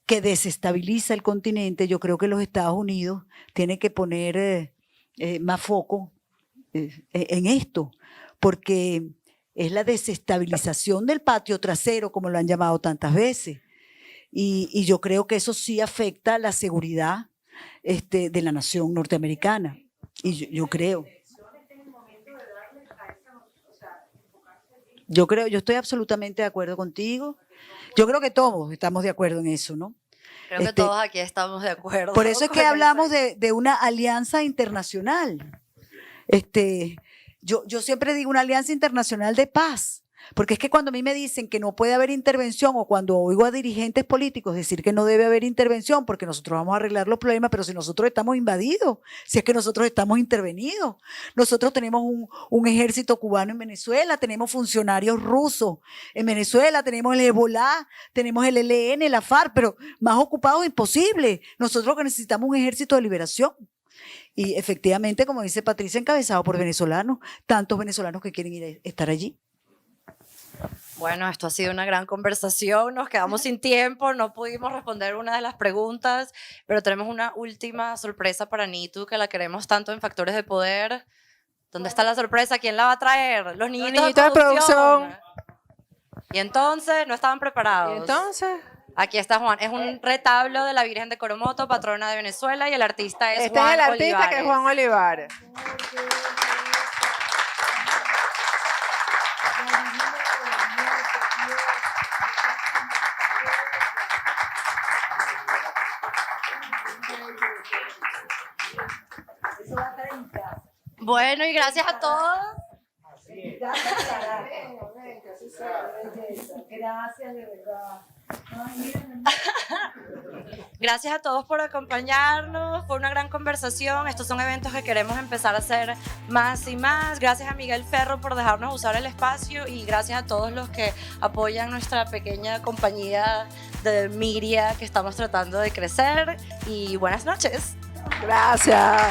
Speaker 3: que desestabiliza el continente, yo creo que los Estados Unidos tienen que poner más foco en esto, porque es la desestabilización del patio trasero, como lo han llamado tantas veces, y yo creo que eso sí afecta la seguridad de la nación norteamericana, y yo creo. Yo estoy absolutamente de acuerdo contigo. Yo creo que todos estamos de acuerdo en eso, ¿no?
Speaker 7: Creo que todos aquí estamos de acuerdo.
Speaker 3: Por eso es que hablamos de una alianza internacional. Yo siempre digo una alianza internacional de paz, porque es que cuando a mí me dicen que no puede haber intervención, o cuando oigo a dirigentes políticos decir que no debe haber intervención porque nosotros vamos a arreglar los problemas, pero si nosotros estamos invadidos, si es que nosotros estamos intervenidos, nosotros tenemos un ejército cubano en Venezuela, tenemos funcionarios rusos en Venezuela, tenemos el Hezbollah, tenemos el ELN, la FARC, pero más ocupados imposible. Nosotros lo que necesitamos es un ejército de liberación. Y efectivamente, como dice Patricia, encabezado por venezolanos, tantos venezolanos que quieren ir a estar allí.
Speaker 7: Bueno, esto ha sido una gran conversación, nos quedamos sin tiempo, no pudimos responder una de las preguntas, pero tenemos una última sorpresa para Nitu, que la queremos tanto en Factores de Poder. ¿Dónde está la sorpresa? ¿Quién la va a traer? Los niñitos de producción. Y entonces, no estaban preparados.
Speaker 1: ¿Y entonces?
Speaker 7: Aquí está Juan, es un retablo de la Virgen de Coromoto, patrona de Venezuela, y el artista es
Speaker 1: Este
Speaker 7: Juan
Speaker 1: es el artista
Speaker 7: Olivares.
Speaker 1: que es Juan Olivares.
Speaker 7: Bueno, y gracias a todos.
Speaker 3: Gracias, de verdad.
Speaker 7: Gracias a todos por acompañarnos, fue una gran conversación, estos son eventos que queremos empezar a hacer más y más. Gracias a Miguel Ferro por dejarnos usar el espacio y gracias a todos los que apoyan nuestra pequeña compañía de Miria que estamos tratando de crecer y buenas noches.
Speaker 1: Gracias.